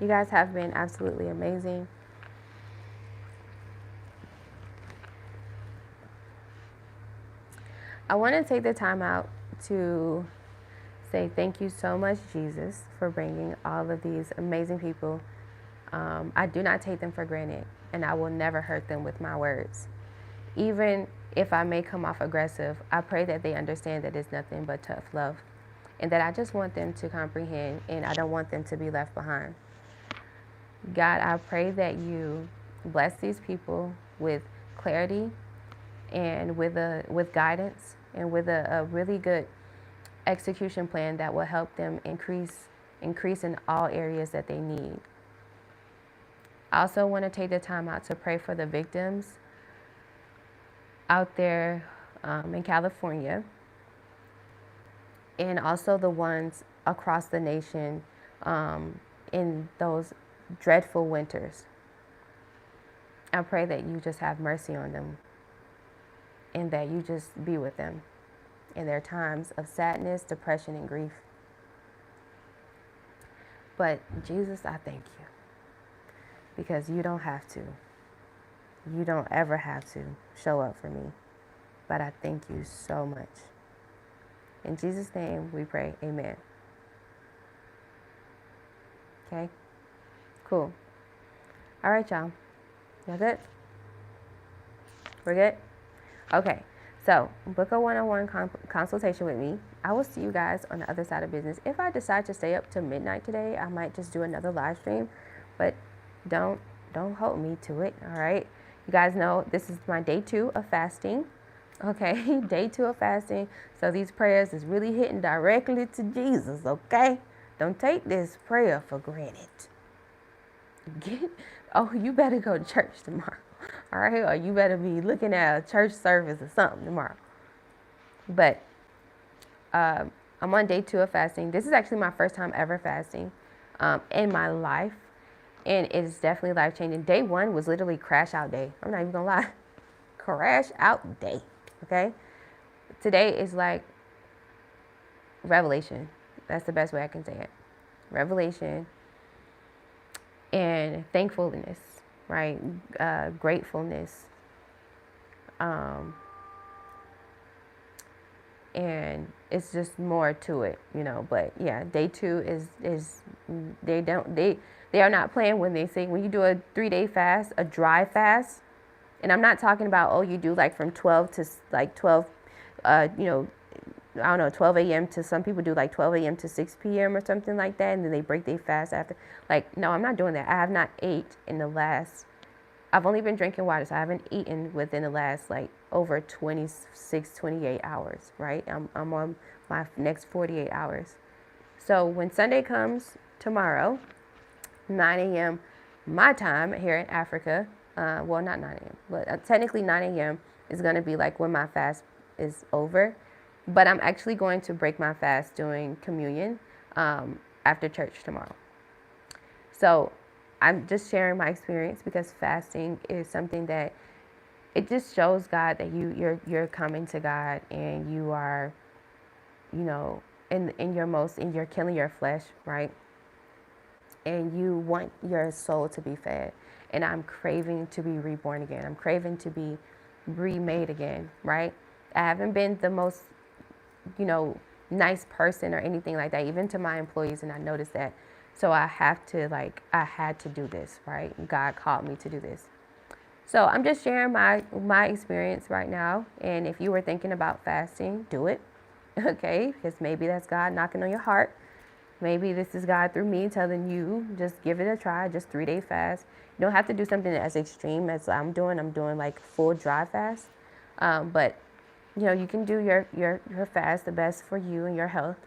You guys have been absolutely amazing. I want to take the time out to say thank you so much, Jesus, for bringing all of these amazing people. I do not take them for granted, and I will never hurt them with my words. Even if I may come off aggressive, I pray that they understand that it's nothing but tough love, and that I just want them to comprehend, and I don't want them to be left behind. God, I pray that you bless these people with clarity and with guidance and with a really good execution plan that will help them increase in all areas that they need. I also want to take the time out to pray for the victims out there in California, and also the ones across the nation in those dreadful winters. I pray that you just have mercy on them and that you just be with them in their times of sadness, depression, and grief. But Jesus, I thank you, because you don't have to. You don't ever have to show up for me. But I thank you so much. In Jesus' name we pray, amen. Okay? Cool. All right, y'all. Y'all good? We're good? Okay. So, book a one-on-one consultation with me. I will see you guys on the other side of business. If I decide to stay up to midnight today, I might just do another live stream. But don't hold me to it, all right? You guys know this is my day 2 of fasting. Okay, day 2 of fasting. So these prayers is really hitting directly to Jesus, okay? Don't take this prayer for granted. You better go to church tomorrow. All right, or you better be looking at a church service or something tomorrow. But I'm on day 2 of fasting. This is actually my first time ever fasting in my life. And it's definitely life changing. Day 1 was literally crash out day. I'm not even gonna lie. Crash out day. Okay. Today is like revelation. That's the best way I can say it. Revelation and thankfulness, right? Gratefulness. And it's just more to it, you know. But yeah, day 2 is they are not playing when they say when you do a 3-day fast, a dry fast. And I'm not talking about, oh, you do like from 12 to like 12, you know, I don't know, 12 a.m. to some people do like 12 a.m. to 6 p.m. or something like that. And then they break their fast after. Like, no, I'm not doing that. I have not ate in the last, I've only been drinking water. So I haven't eaten within the last like over 26, 28 hours, right? I'm on my next 48 hours. So when Sunday comes tomorrow, 9 a.m. my time here in Africa, well, not 9 a.m., but technically 9 a.m. is going to be like when my fast is over. But I'm actually going to break my fast doing communion after church tomorrow. So I'm just sharing my experience because fasting is something that it just shows God that you're coming to God and you are, you know, you're killing your flesh, right? And you want your soul to be fed. And I'm craving to be reborn again. I'm craving to be remade again, right? I haven't been the most, you know, nice person or anything like that, even to my employees. And I noticed that. So I had to do this, right? God called me to do this. So I'm just sharing my experience right now. And if you were thinking about fasting, do it. Okay. Because maybe that's God knocking on your heart. Maybe this is God through me telling you, just give it a try, just 3-day fast. You don't have to do something as extreme as I'm doing. I'm doing like full dry fast. But, you know, you can do your fast the best for you and your health.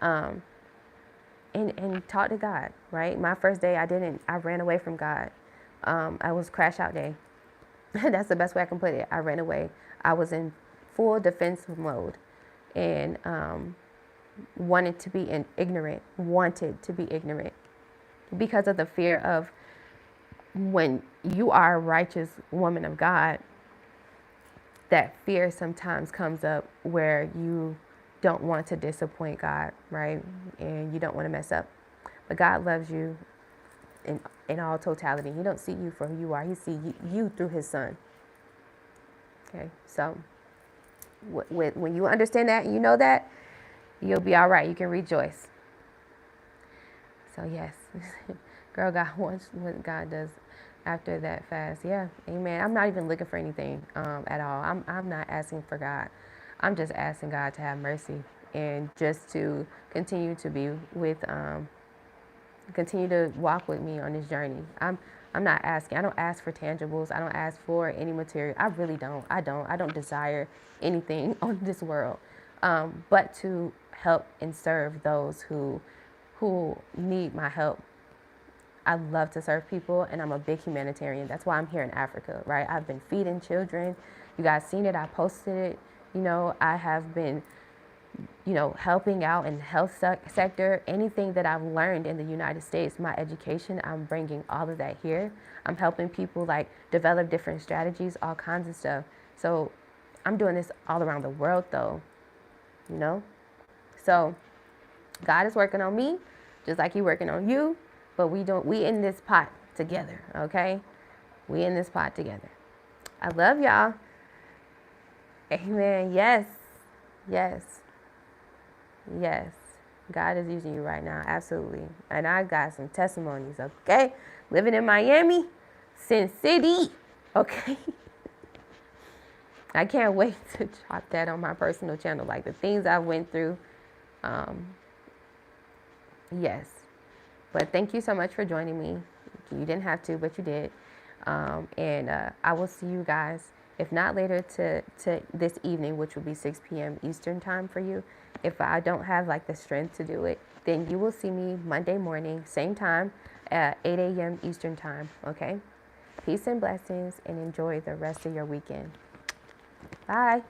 And talk to God, right? My first day, I ran away from God. I was crash out day. That's the best way I can put it. I ran away. I was in full defensive mode. And, wanted to be ignorant because of the fear of when you are a righteous woman of God, that fear sometimes comes up where you don't want to disappoint God, right? And you don't want to mess up. But God loves you in all totality. He don't see you for who you are. He sees you through his son. Okay, so when you understand that and you know that, you'll be all right. You can rejoice. So yes, girl, God wants what God does after that fast. Yeah, amen. I'm not even looking for anything at all. I'm not asking for God. I'm just asking God to have mercy and just to continue to be with, continue to walk with me on this journey. I'm not asking. I don't ask for tangibles. I don't ask for any material. I really don't. I don't desire anything on this world, but to help and serve those who need my help. I love to serve people, and I'm a big humanitarian. That's why I'm here in Africa, right? I've been feeding children. You guys seen it. I posted it. You know, I have been, you know, helping out in the health sector. Anything that I've learned in the United States, my education, I'm bringing all of that here. I'm helping people like develop different strategies, all kinds of stuff. So I'm doing this all around the world though, you know? So God is working on me just like he's working on you, but we in this pot together, okay? We in this pot together. I love y'all. Amen. Yes. Yes. Yes. God is using you right now. Absolutely. And I got some testimonies, okay? Living in Miami, Sin City, okay? I can't wait to drop that on my personal channel. Like the things I went through. Yes. But thank you so much for joining me. You didn't have to, but you did. And I will see you guys, if not later to this evening, which will be 6 p.m. Eastern time for you. If I don't have like the strength to do it, then you will see me Monday morning, same time at 8 a.m. Eastern time. Okay? Peace and blessings, and enjoy the rest of your weekend. Bye.